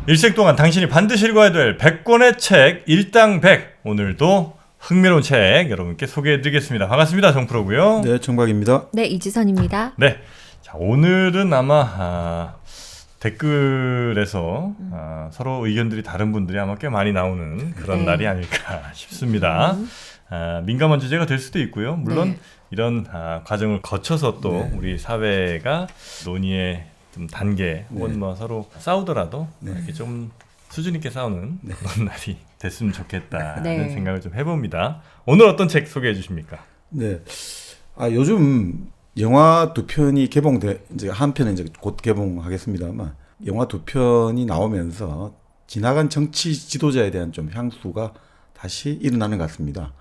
일생 동안 당신이 반드시 읽어야 될 100권의 책 일당 100. 오늘도 흥미로운 책 여러분께 소개해드리겠습니다. 반갑습니다. 정프로고요. 네, 정박입니다. 네, 이지선입니다. 네, 자 오늘은 아마 댓글에서 서로 의견들이 다른 분들이 아마 꽤 많이 나오는 그런 네. 날이 아닐까 싶습니다. 민감한 주제가 될 수도 있고요. 물론 네. 이런 과정을 거쳐서 또 우리 사회가 논의의 좀 단계 혹은 뭐 서로 싸우더라도 이렇게 좀 수준 있게 싸우는 그런 날이 됐으면 좋겠다는 네. 생각을 좀 해봅니다. 오늘 어떤 책 소개해 주십니까? 네. 요즘 영화 두 편이 이제 한 편은 이제 곧 개봉하겠습니다만 영화 두 편이 나오면서 지나간 정치 지도자에 대한 좀 향수가 다시 일어나는 것 같습니다.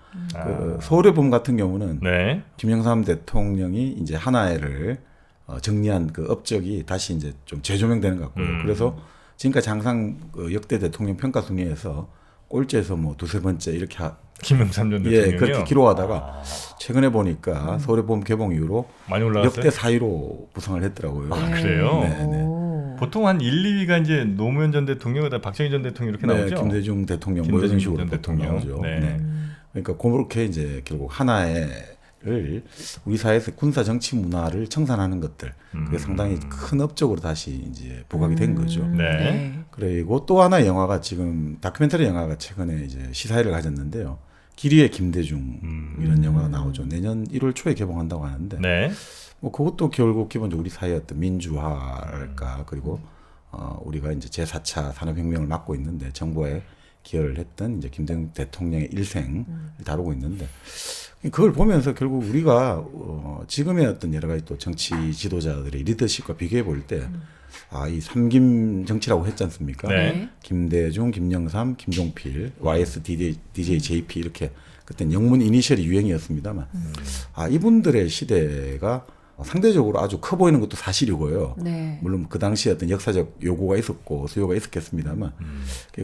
서울의 봄 같은 경우는 네. 김영삼 대통령이 이제 하나를 정리한 그 업적이 다시 이제 좀 재조명되는 것 같고요. 그래서 지금까지 항상 역대 대통령 평가 순위에서 꼴찌에서 뭐 두세 번째 이렇게 김영삼 전 대통령이요? 그렇게 기록하다가 최근에 보니까 서울의 봄 개봉 이후로 많이 올라갔어요? 역대 4위로 부상을 했더라고요. 그래요? 네. 오. 보통 한 1, 2위가 이제 노무현 전 대통령, 그다음 박정희 전 대통령 이렇게 나오죠? 김대중 대통령 뭐 김대중 이런 식으로 전 대통령. 나오죠. 네. 네. 그러니까 그렇게 이제 결국 하나를 우리 사회에서 군사 정치 문화를 청산하는 것들 그게 상당히 큰 업적으로 다시 이제 부각이 된 거죠. 네. 그리고 또 하나의 영화가 지금 다큐멘터리 영화가 최근에 이제 시사회를 가졌는데요. 길이의 김대중 이런 영화가 나오죠. 내년 1월 초에 개봉한다고 하는데 네. 뭐 그것도 결국 기본적으로 우리 사회의 어떤 민주화랄까 그리고 우리가 이제 제4차 산업혁명을 맡고 있는데 정부에 기여를 했던 이제 김대중 대통령의 일생을 다루고 있는데 그걸 보면서 결국 우리가 지금의 어떤 여러 가지 또 정치 지도자들의 리더십과 비교해 볼 때 이 삼김 정치라고 했지 않습니까? 네. 김대중, 김영삼, 김종필, YS, DJ, JP 이렇게 그때는 영문 이니셜이 유행이었습니다만 이분들의 시대가 상대적으로 아주 커 보이는 것도 사실이고요. 네. 물론 그 당시에 어떤 역사적 요구가 있었고 수요가 있었겠습니다만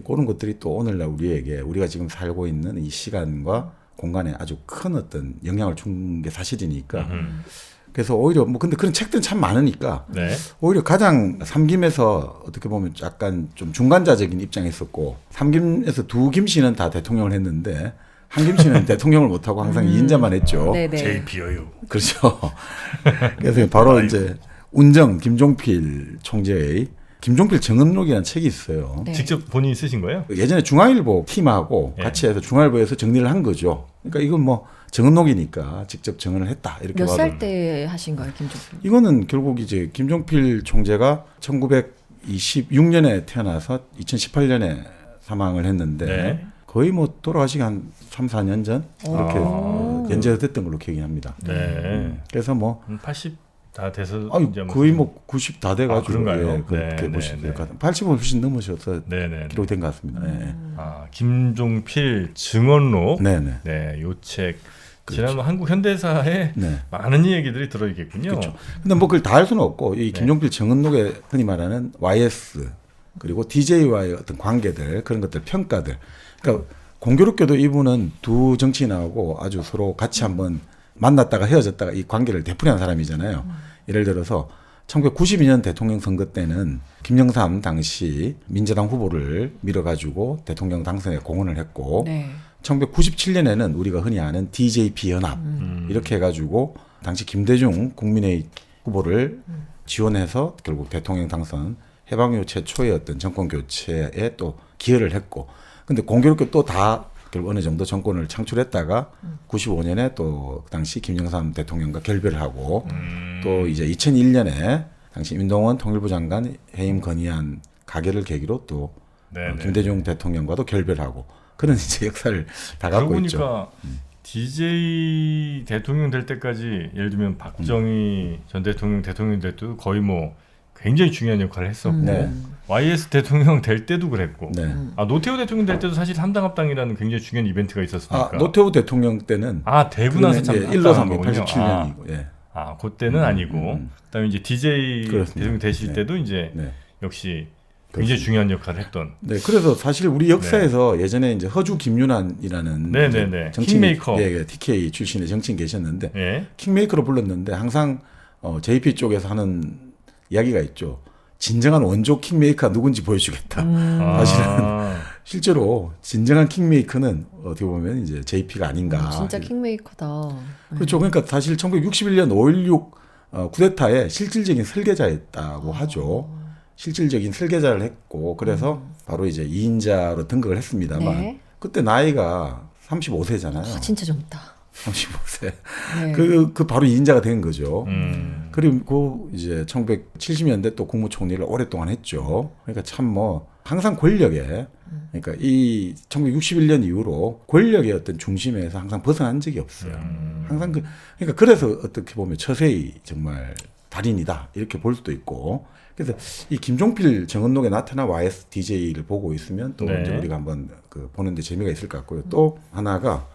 그런 것들이 또 오늘날 우리에게 우리가 지금 살고 있는 이 시간과 공간에 아주 큰 어떤 영향을 준 게 사실이니까 그래서 오히려 뭐 근데 그런 책들은 참 많으니까 네. 오히려 가장 삼김에서 어떻게 보면 약간 좀 중간자적인 입장에 있었고 삼김에서 두 김씨는 다 대통령을 했는데 한 김씨는 대통령을 못하고 항상 2인자만 했죠. 네네. JPOU. 그렇죠. 그래서 바로 이제 운정 김종필 총재의 김종필 정언록이라는 책이 있어요. 네. 직접 본인이 쓰신 거예요? 예전에 중앙일보 팀하고 예. 같이 해서 중앙일보에서 정리를 한 거죠. 그러니까 이건 뭐 정언록이니까 직접 정언을 했다 이렇게 몇 봐도. 살 때 하신 거예요, 김종필? 이거는 결국 이제 김종필 총재가 1926년에 태어나서 2018년에 사망을 했는데 네. 거의 뭐 돌아가시기 한 3, 4년 전 이렇게 연재가 됐던 걸로 기억이 합니다. 네. 그래서 뭐 80 다 돼서 이제 거의 뭐 90 다 돼가지고 그런가요? 예, 그렇게 네, 보시면 네, 될 것 같아요. 80을 훨씬 넘으셔서 네네. 기록된 것 같습니다. 네. 김종필 증언록. 네네. 네, 요 책. 그렇죠. 지난 한국 현대사에 네. 많은 얘기들이 들어있겠군요. 그렇죠. 근데 뭐 그걸 다 할 수는 없고 이 김종필 정언록에 흔히 말하는 YS 그리고 DJ와의 어떤 관계들 그런 것들 평가들. 그러니까 공교롭게도 이분은 두 정치인하고 아주 서로 같이 한번 만났다가 헤어졌다가 이 관계를 되풀이한 사람이잖아요. 예를 들어서 1992년 대통령 선거 때는 김영삼 당시 민주당 후보를 밀어가지고 대통령 당선에 공헌을 했고 네. 1997년에는 우리가 흔히 아는 DJP 연합 이렇게 해가지고 당시 김대중 국민의 후보를 지원해서 결국 대통령 당선 해방 이후 최초의 어떤 정권 교체에 또 기여를 했고 근데 공교롭게 또 다 결국 어느 정도 정권을 창출했다가 95년에 또 그 당시 김영삼 대통령과 결별을 하고 또 이제 2001년에 당시 윤동원 통일부 장관 해임 건의안 가결을 계기로 또 네네. 김대중 대통령과도 결별하고 그런 이제 역사를 다 그러고 갖고 있죠. 보니까 DJ 대통령 될 때까지 예를 들면 박정희 전 대통령 될 때도 거의 뭐 굉장히 중요한 역할을 했었고 네. YS 대통령 될 때도 그랬고 네. 노태우 대통령 될 때도 사실 삼당합당이라는 굉장히 중요한 이벤트가 있었으니까 노태우 대통령 때는 되고 나서 참 1로 3이 합당한 거군요. 87년이고 예. 그때는 아니고 그다음에 이제 DJ 그렇습니다. 대통령 되실 네. 때도 이제 네. 역시 굉장히 중요한 역할을 했던 네, 그래서 사실 우리 역사에서 예전에 이제 허주 김윤환이라는 네네네. 정치인, 킹메이커. 예, TK 출신의 정치인 계셨는데 예. 킹메이커로 불렀는데 항상 JP 쪽에서 하는 이야기가 있죠. 진정한 원조 킹메이커가 누군지 보여주겠다. 사실은 실제로 진정한 킹메이커는 어떻게 보면 이제 JP가 아닌가. 진짜 킹메이커다. 그렇죠. 그러니까 사실 1961년 5.16 쿠데타의 실질적인 설계자였다고 하죠. 실질적인 설계자를 했고 그래서 바로 이제 2인자로 등극을 했습니다만 네. 그때 나이가 35세잖아요. 진짜 젊다. 35세. 네. 그 바로 2인자가 된 거죠. 그리고 이제 1970년대 또 국무총리를 오랫동안 했죠. 그러니까 참 뭐 항상 권력에 그러니까 이 1961년 이후로 권력의 어떤 중심에서 항상 벗어난 적이 없어요. 항상 그러니까 그래서 어떻게 보면 처세의 정말 달인이다 이렇게 볼 수도 있고. 그래서 이 김종필 정은록에 나타난 YSDJ를 보고 있으면 또 네. 이제 우리가 한번 그 보는데 재미가 있을 것 같고요. 또 하나가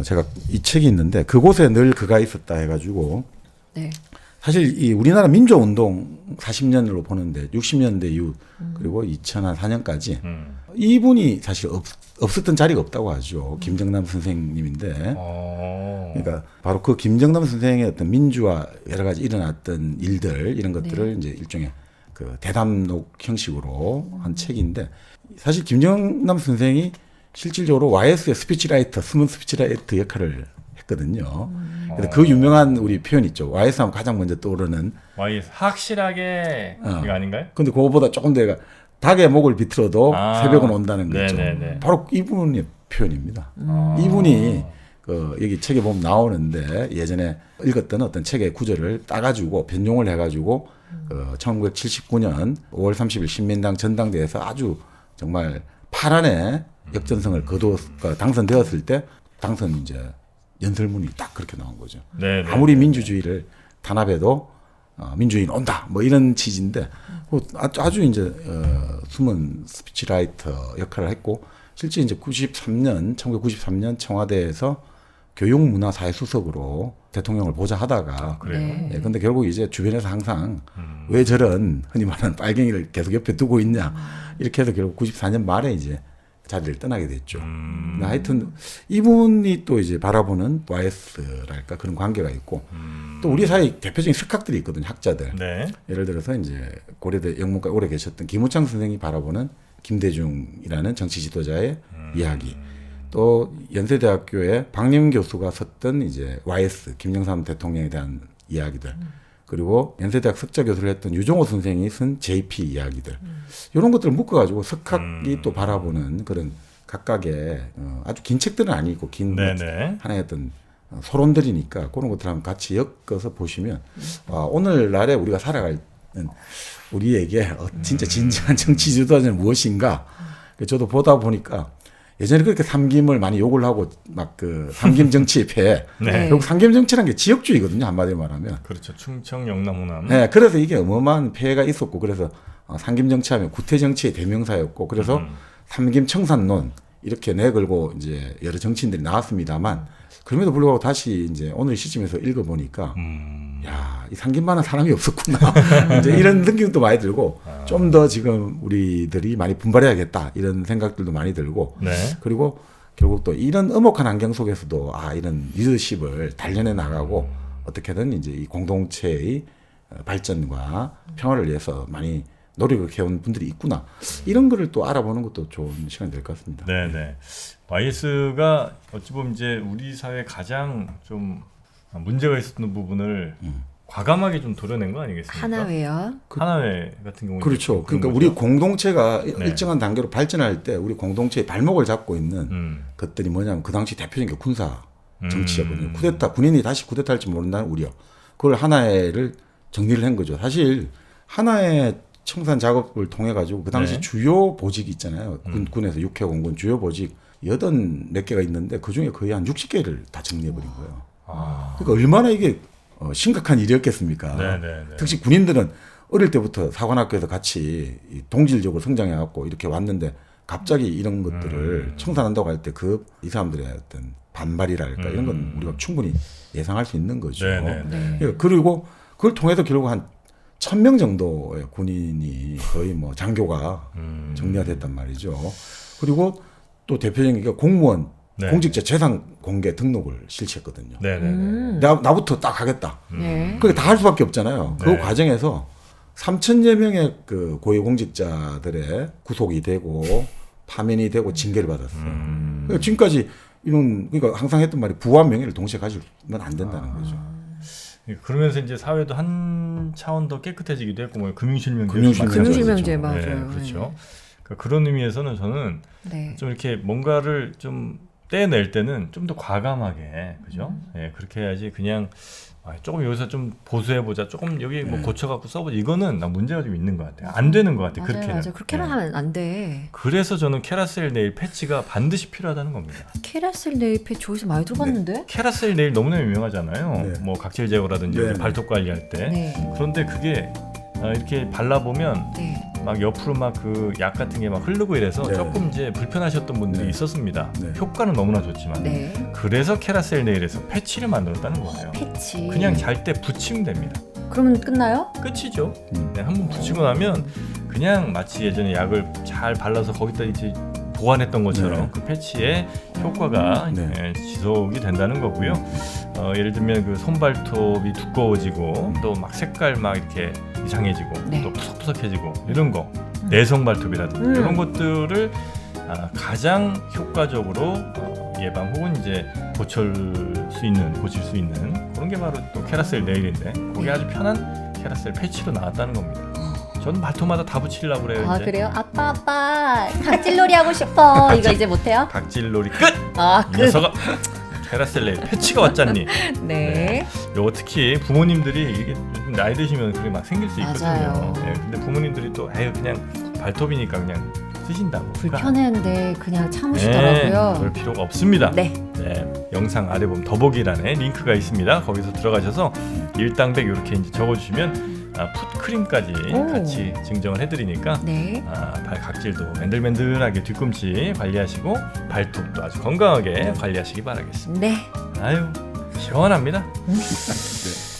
제가 이 책이 있는데 그곳에 늘 그가 있었다 해가지고 네. 사실 이 우리나라 민주운동 40년으로 보는데 60년대 이후 그리고 2004년까지 이분이 사실 없었던 자리가 없다고 하죠. 김정남 선생님인데 그러니까 바로 그 김정남 선생의 어떤 민주화 여러 가지 일어났던 일들 이런 것들을 이제 일종의 그 대담록 형식으로 한 책인데 사실 김정남 선생이 실질적으로 YS의 스피치라이터, 스문 스피치라이터 역할을 했거든요. 그래서 그 유명한 우리 표현 있죠. YS 하면 가장 먼저 떠오르는 YS 확실하게 이거 아닌가요? 근데 그거보다 조금 더 닭의 목을 비틀어도 새벽은 온다는 거죠. 네네네. 바로 이분의 표현입니다. 이분이 그 여기 책에 보면 나오는데 예전에 읽었던 어떤 책의 구절을 따가지고 변종을 해가지고 1979년 5월 30일 신민당 전당대회에서 아주 정말 파란의 역전성을 거두어 당선되었을 때 당선 이제 연설문이 딱 그렇게 나온 거죠. 네네. 아무리 민주주의를 탄압해도 민주주의는 온다. 뭐 이런 취지인데 아주 이제 숨은 스피치라이터 역할을 했고 실제 이제 1993년 청와대에서 교육문화사회수석으로 대통령을 보자 하다가 그래요? 예, 근데 결국 이제 주변에서 항상 왜 저런 흔히 말하는 빨갱이를 계속 옆에 두고 있냐 이렇게 해서 결국 94년 말에 이제 자리를 떠나게 됐죠. 근데 하여튼 이분이 또 이제 바라보는 YS랄까 그런 관계가 있고 또 우리 사회 대표적인 석학들이 있거든요. 학자들. 네. 예를 들어서 이제 고려대 영문과에 오래 계셨던 김우창 선생이 바라보는 김대중이라는 정치 지도자의 이야기. 또 연세대학교에 박림 교수가 썼던 이제 YS 김영삼 대통령에 대한 이야기들. 그리고 연세대학 석좌 교수를 했던 유종호 선생이 쓴 JP 이야기들. 이런 것들을 묶어가지고 석학이 또 바라보는 그런 각각의 아주 긴 책들은 아니고 긴 네네. 하나의 어떤 소론들이니까 그런 것들 한번 같이 엮어서 보시면 오늘날에 우리가 살아가는 우리에게 진짜 진정한 정치 지도자는 무엇인가. 저도 보다 보니까 예전에 그렇게 삼김을 많이 욕을 하고 막 그 삼김 정치의 폐해. 네. 결국 삼김 정치라는 게 지역주의거든요. 한마디로 말하면. 그렇죠. 충청, 영남, 호남. 네, 그래서 이게 어마어마한 폐해가 있었고 그래서 삼김 정치하면 구태 정치의 대명사였고 그래서 삼김 청산론 이렇게 내걸고 이제 여러 정치인들이 나왔습니다만 그럼에도 불구하고 다시 이제 오늘 시점에서 읽어보니까 야, 이 삼김만한 사람이 없었구나. 이제 이런 느낌도 많이 들고 좀 더 지금 우리들이 많이 분발해야겠다 이런 생각들도 많이 들고 네. 그리고 결국 또 이런 엄혹한 환경 속에서도 이런 리더십을 단련해 나가고 어떻게든 이제 이 공동체의 발전과 평화를 위해서 많이 노력을 해온 분들이 있구나. 이런 거를 또 알아보는 것도 좋은 시간이 될 것 같습니다. 네네. YS가 어찌 보면 이제 우리 사회 가장 좀 문제가 있었던 부분을 과감하게 좀 도려낸 거 아니겠습니까? 하나회요. 하나회 같은 경우는 그렇죠. 그러니까 우리 공동체가 일정한 단계로 발전할 때 우리 공동체의 발목을 잡고 있는 것들이 뭐냐면 그 당시 대표적인 게 군사 정치였거든요. 쿠데타 군인이 다시 쿠데타할지 모른다는 우려. 그걸 하나회를 정리를 한 거죠. 사실 하나회 청산 작업을 통해 가지고 그 당시 주요 보직이 있잖아요. 군에서 육해 공군 주요 보직 80몇 개가 있는데 그 중에 거의 한 60개를 다 정리해 버린 거예요. 그러니까 얼마나 이게 심각한 일이었겠습니까? 네네네. 특히 군인들은 어릴 때부터 사관학교에서 같이 동질적으로 성장해 갖고 이렇게 왔는데 갑자기 이런 것들을 청산한다고 할 때 이 사람들의 어떤 반발이랄까 이런 건 우리가 충분히 예상할 수 있는 거죠. 네네네. 그리고 그걸 통해서 결국 한 1000명 정도의 군인이 거의 뭐 장교가 정리가 됐단 말이죠. 그리고 또 대표적인 게 공무원 공직자 재산 공개 등록을 실시했거든요. 네네네. 나부터 딱 하겠다. 네. 그게 다 할 수밖에 없잖아요. 그 과정에서 3천여 명의 그 고위공직자들의 구속이 되고 파면이 되고 징계를 받았어요. 그러니까 지금까지 이런 그러니까 항상 했던 말이 부와 명예를 동시에 가지면 안 된다는 거죠. 그러면서 이제 사회도 한 차원 더 깨끗해지기도 했고 뭐 금융실명제 금융실명제 맞아요. 네, 그렇죠. 그러니까 그런 의미에서는 저는 네. 좀 이렇게 뭔가를 좀 떼낼 때는 좀 더 과감하게 그죠? 예, 그렇게 해야지 그냥 조금 여기서 좀 보수해보자, 조금 여기 뭐 고쳐갖고 써보자. 이거는 나 문제가 좀 있는 것 같아요. 안 되는 것 같아요. 맞아요, 그렇게는. 맞아요. 그렇게는 하면 안 돼. 그래서 저는 캐라셀 네일 패치가 반드시 필요하다는 겁니다. 캐라셀 네일패 저기서 많이 들어봤는데? 캐라셀 네일 너무나 유명하잖아요. 네. 뭐 각질 제거라든지 네. 발톱 관리할 때. 네. 그런데 그게 이렇게 발라보면 네. 막 옆으로 막 그 약 같은 게 막 흐르고 이래서 네. 조금 이제 불편하셨던 분들이 네. 있었습니다. 네. 효과는 너무나 좋지만 네. 그래서 캐라셀 네일에서 패치를 만들었다는 거예요. 패치. 그냥 잘 때 붙이면 됩니다. 그러면 끝나요? 끝이죠. 네, 한번 붙이고 나면 그냥 마치 예전에 약을 잘 발라서 거기다 이제 보관했던 것처럼 네. 그 패치의 효과가 네. 지속이 된다는 거고요. 예를 들면 그 손발톱이 두꺼워지고 또 막 색깔 막 이렇게 이상해지고 네. 또 푸석푸석해지고 이런 거 내성 발톱이라든지 이런 것들을 가장 효과적으로 예방 혹은 이제 고칠 수 있는 그런 게 바로 또 캐라셀 네일인데 그게 아주 편한 캐라셀 패치로 나왔다는 겁니다. 저는 발톱마다 다 붙이려고 그래요. 아 이제. 그래요? 아빠 각질놀이 하고 싶어. 이거 이제 못해요? 각질놀이 끝! 아 이 녀석아! 캐라셀 네일 패치가 왔잖니. 네. 요거 특히 부모님들이 이게 요즘 나이 드시면 그게 막 생길 수 있거든요. 맞아요. 네, 근데 부모님들이 또 그냥 발톱이니까 그냥 쓰신다고. 불편했는데 그냥 네, 참으시더라고요. 그럴 필요가 없습니다. 네. 네, 영상 아래 보면 더보기란에 링크가 있습니다. 거기서 들어가셔서 일당백 이렇게 이제 적어주시면 풋크림까지 오. 같이 증정을 해드리니까 네. 발 각질도 맨들맨들하게 뒤꿈치 관리하시고 발톱도 아주 건강하게 관리하시기 바라겠습니다. 네. 아유 시원합니다.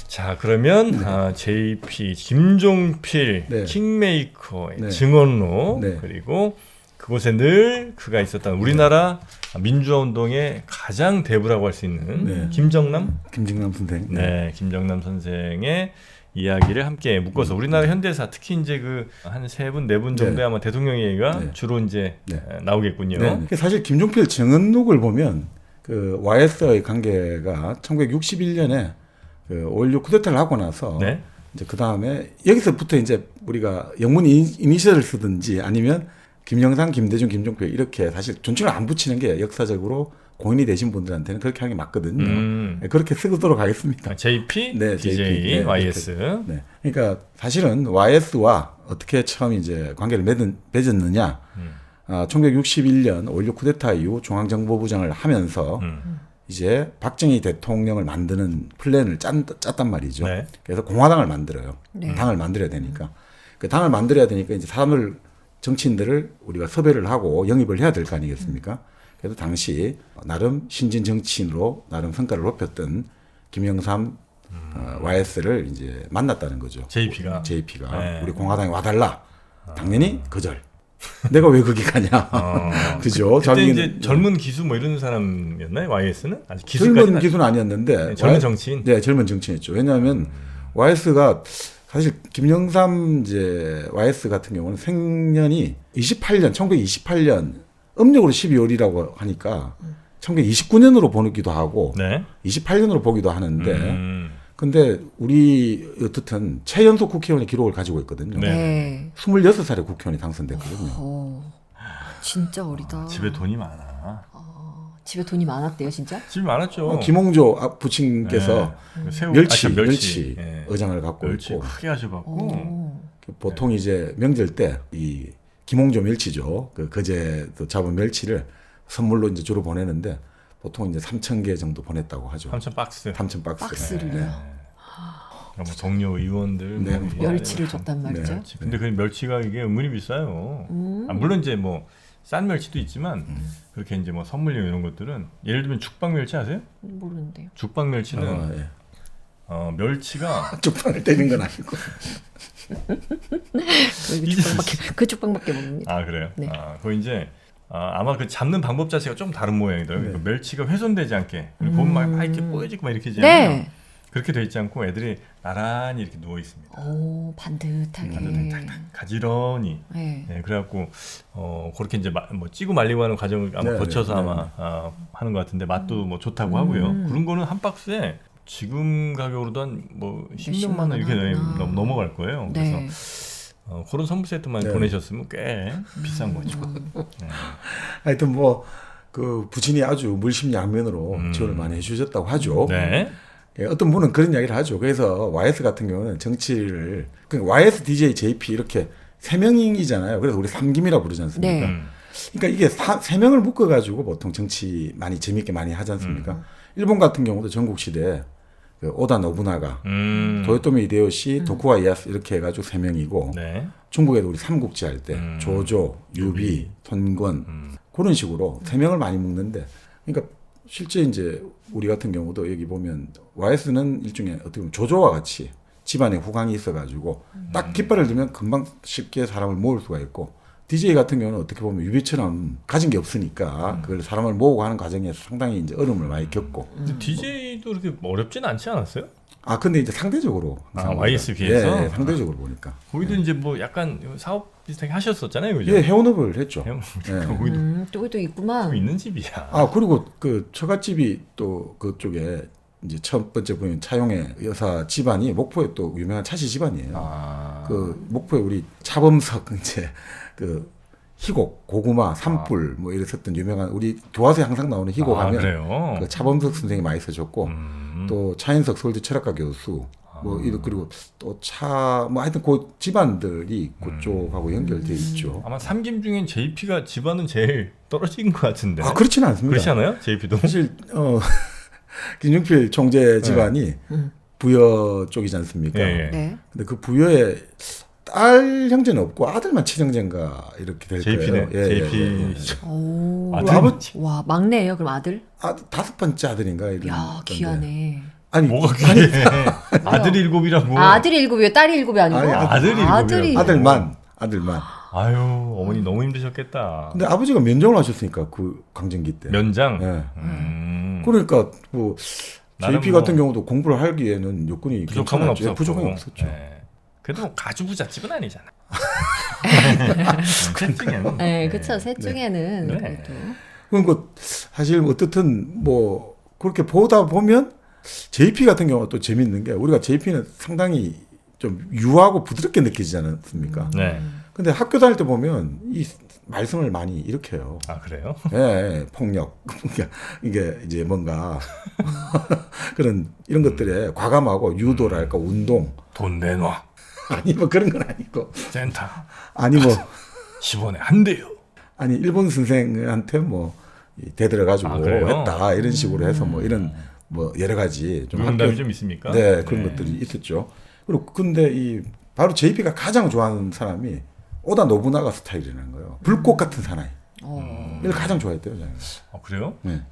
자 그러면 JP 김종필 네. 킹메이커의 네. 증언로 네. 그리고 그곳에 늘 그가 있었던 우리나라 민주화 운동의 가장 대부라고 할 수 있는 네. 김정남 선생. 네, 김정남 선생의 이야기를 함께 묶어서 우리나라 현대사 특히 이제 그 한 세 분 네 분 정도의 네. 아마 대통령 얘기가 네. 주로 이제 네. 나오겠군요. 네. 사실 김종필 증언록을 보면 그 YS의 관계가 1961년에 그 5.16 쿠데타를 하고 나서 네. 이제 그 다음에 여기서부터 이제 우리가 영문 이니셜을 쓰든지 아니면 김영삼, 김대중, 김종필 이렇게 사실 존칭을 안 붙이는 게 역사적으로 공인이 되신 분들한테는 그렇게 하는 게 맞거든요. 네, 그렇게 쓰도록 하겠습니다. JP, 네, DJ, JP, 네, YS. 네. 그러니까 사실은 YS와 어떻게 처음 이제 관계를 맺었느냐. 1961년 5.16 쿠데타 이후 중앙정보부장을 하면서 이제 박정희 대통령을 만드는 플랜을 짰단 말이죠. 네. 그래서 공화당을 만들어요. 네. 당을 만들어야 되니까. 그 당을 만들어야 되니까 이제 정치인들을 우리가 섭외를 하고 영입을 해야 될 거 아니겠습니까? 그래서 당시 나름 신진 정치인으로 나름 성과를 높였던 김영삼 YS를 이제 만났다는 거죠. JP가. JP가 네. 우리 공화당에 와달라. 당연히 거절. 내가 왜 거기 가냐. 그죠? 그때 이제 젊은 기수 뭐 이런 사람이었나요? YS는? 아직 젊은 기수는 아니었는데. 네, 젊은 정치인? 네, 젊은 정치인이었죠. 왜냐하면 YS가 사실 김영삼 이제 YS 같은 경우는 생년이 1928년 음력으로 12월이라고 하니까 1929년으로 보기도 하고 네. 28년으로 보기도 하는데 근데 우리 어떻든 최연소 국회의원의 기록을 가지고 있거든요. 네. 네. 26살에 국회의원이 당선됐거든요. 진짜 어리다. 집에 돈이 많아. 집에 돈이 많았대요, 진짜? 집이 많았죠. 김홍조 부친께서 네. 새우, 멸치 네. 의장을 갖고 멸치 있고 크게 하셔갖고 보통 이제 명절 때 이 김홍조 멸치죠. 그 거제도 잡은 멸치를 선물로 이제 주로 보내는데 보통 이제 3,000개 정도 보냈다고 하죠. 3,000박스. 3,000박스. 박스를요? 뭐 동료 의원들 네. 뭐 멸치를 줬단 말이죠. 멸치. 근데 그 멸치가 이게 은근히 비싸요. 물론 이제 뭐 싼 멸치도 있지만 그렇게 이제 뭐 선물용 이런 것들은 예를 들면 죽방 멸치 아세요? 모르는데요. 죽방 멸치는 예. 멸치가 쪽방을 때린 건 아니고. 그 죽방밖에 모릅니다. 아 그래요? 네. 그거 이제 아마 그 잡는 방법 자체가 좀 다른 모양이더라고요. 그 멸치가 훼손되지 않게 그리고 보면 막 이렇게 뽀여지고 막 이렇게 되잖아요. 네. 그렇게 돼 있지 않고 애들이 나란히 이렇게 누워 있습니다. 오, 반듯하게. 반듯하게 탁탁 가지런히. 네. 네, 그래갖고 그렇게 이제 뭐 찌고 말리고 하는 과정을 아마 네, 거쳐서 네, 아마 하는 것 같은데 맛도 뭐 좋다고 하고요. 그런 거는 한 박스에 지금 가격으로도 한 뭐 10몇만 원 이렇게 하구나. 넘어갈 거예요. 그래서 네. 그런 선물 세트만 네. 보내셨으면 꽤 비싼 거죠. 네. 하여튼 뭐 그 부친이 아주 물심양면으로 지원을 많이 해주셨다고 하죠. 네. 예, 어떤 분은 그런 이야기를 하죠. 그래서 YS 같은 경우는 정치를 그러니까 YS, DJ, JP 이렇게 세 명이잖아요. 그래서 우리 삼김이라고 부르지 않습니까? 네. 그러니까 이게 세 명을 묶어가지고 보통 정치 많이 재밌게 많이 하지 않습니까? 일본 같은 경우도 전국 시대 그 오다 노부나가, 도요토미 히데요시, 도쿠가 이에야스 이렇게 해가지고 세 명이고 네. 중국에도 우리 삼국지 할 때 조조, 유비, 손권 그런 식으로 세 명을 많이 묶는데 그러니까 실제 이제 우리 같은 경우도 여기 보면 YS는 일종의 어떻게 보면 조조와 같이 집안에 후광이 있어가지고 딱 깃발을 들면 금방 쉽게 사람을 모을 수가 있고 DJ 같은 경우는 어떻게 보면 유비처럼 가진 게 없으니까 그걸 사람을 모으고 하는 과정에서 상당히 이제 어려움을 많이 겪고 근데 DJ도 그렇게 어렵진 않지 않았어요? 아 근데 이제 상대적으로 YS 비해서? 예, 상대적으로 보니까 거기도 이제 뭐 약간 사업 비슷하게 하셨었잖아요, 그죠? 예 회원업을 했죠. 예. 거기도 저기도 있구만. 있는 집이야. 아 그리고 그 처갓집이 또 그쪽에 이제 첫 번째 보면 차용의 여사 집안이 목포에 또 유명한 차씨 집안이에요. 그 목포에 우리 차범석 이제 그 희곡 고구마 산불 뭐 이랬었던 유명한 우리 교과서에 항상 나오는 희곡 하면 그래요? 그 차범석 선생이 많이 써줬고 또 차인석 서울대 철학과 교수 뭐 그리고 또 차 뭐 하여튼 그 집안들이 그쪽하고 연결돼 있죠. 아마 삼김 중엔 JP가 집안은 제일 떨어진 것 같은데. 아 그렇지는 않습니다. 그렇지 않아요? JP도? 사실 김용필 총재 집안이 부여 쪽이지 않습니까? 예, 예. 네. 근데 그 부여에 딸 형제는 없고 아들만 친형제인가 이렇게 될 JP네. 거예요. 예, JP. 예, 예. 오. 아들? 와, 막내예요, 그럼 아들? 아, 다섯 번째 아들인가 이런. 야, 건데. 귀하네. 아니 뭐가 귀해? 아들이 7이라고. 아들이 7이에요, 딸이 7이 아니고? 아니, 아들이 일곱이라고. 아들만. 아유, 어머니 너무 힘드셨겠다. 근데 아버지가 면정을 하셨으니까 그 강점기 때. 면장. 예. 그러니까 뭐 나름 JP 뭐 같은 경우도 공부를 하기에는 요건이 부족함은 괜찮았죠. 없었고. 부족함이 없었죠. 네. 그래도 뭐 가주부잣집은 아니잖아. 셋 중에는. 네, 그쵸. 셋 중에는. 네. 그래도. 그러니까 사실 어떻든 뭐 그렇게 보다 보면 JP 같은 경우가 또 재밌는 게 우리가 JP는 상당히 좀 유하고 부드럽게 느끼지 않습니까? 네. 근데 학교 다닐 때 보면 이 말썽을 많이 일으켜요. 아 그래요? 예, 폭력. 이게 이제 뭔가 그런 이런 것들에 과감하고 유도랄까 운동 돈 내놔. 아니 뭐 그런 건 아니고 센터. 아니 뭐 10원에 한 대요. 아니 일본 선생한테 뭐 대들어 가지고 아, 그래요? 했다 이런 식으로 해서 뭐 이런 뭐 여러 가지 좀 농담이 좀 있습니까? 네 그런 것들이 있었죠. 그리고 근데 이 바로 JP가 가장 좋아하는 사람이 오다 노부나가 스타일이라는 거예요. 불꽃 같은 사나이. 이걸 가장 좋아했대요. 자기가. 아 그래요? 네.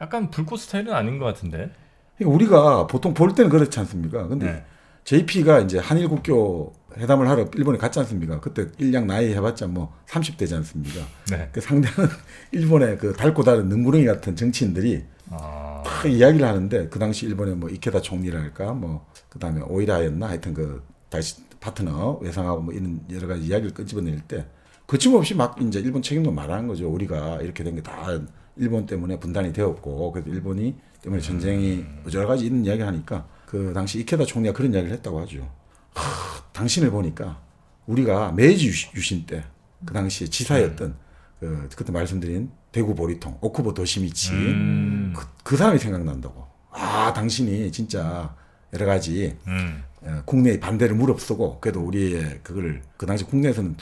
약간 불꽃 스타일은 아닌 것 같은데. 그러니까 우리가 보통 볼 때는 그렇지 않습니까? 근데 네. JP가 이제 한일 국교 회담을 하러 일본에 갔지 않습니까? 그때 일량 나이 해봤자 뭐 30대지 않습니까? 네. 그 상대는 일본의 그 닳고 다른 능구렁이 같은 정치인들이 아, 막 이야기를 하는데 그 당시 일본의 뭐 이케다 총리랄까 뭐 그다음에 오이라였나 하여튼 그 다시 파트너 외상하고 뭐 이런 여러 가지 이야기를 끄집어낼 때 거침없이 막 이제 일본 책임도 말하는 거죠. 우리가 이렇게 된 게 다 일본 때문에 분단이 되었고 그래서 일본이 때문에 전쟁이 여러 가지 이런 이야기 하니까 그 당시 이케다 총리가 그런 이야기를 했다고 하죠. 당신을 보니까 우리가 메이지 유신 때 그 당시에 지사였던 그때 말씀드린 대구 보리통 오쿠보 도시미치 그 사람이 생각난다고. 아 당신이 진짜 여러 가지 국내의 반대를 무릅쓰고 그래도 우리의 그걸 그 당시 국내에서는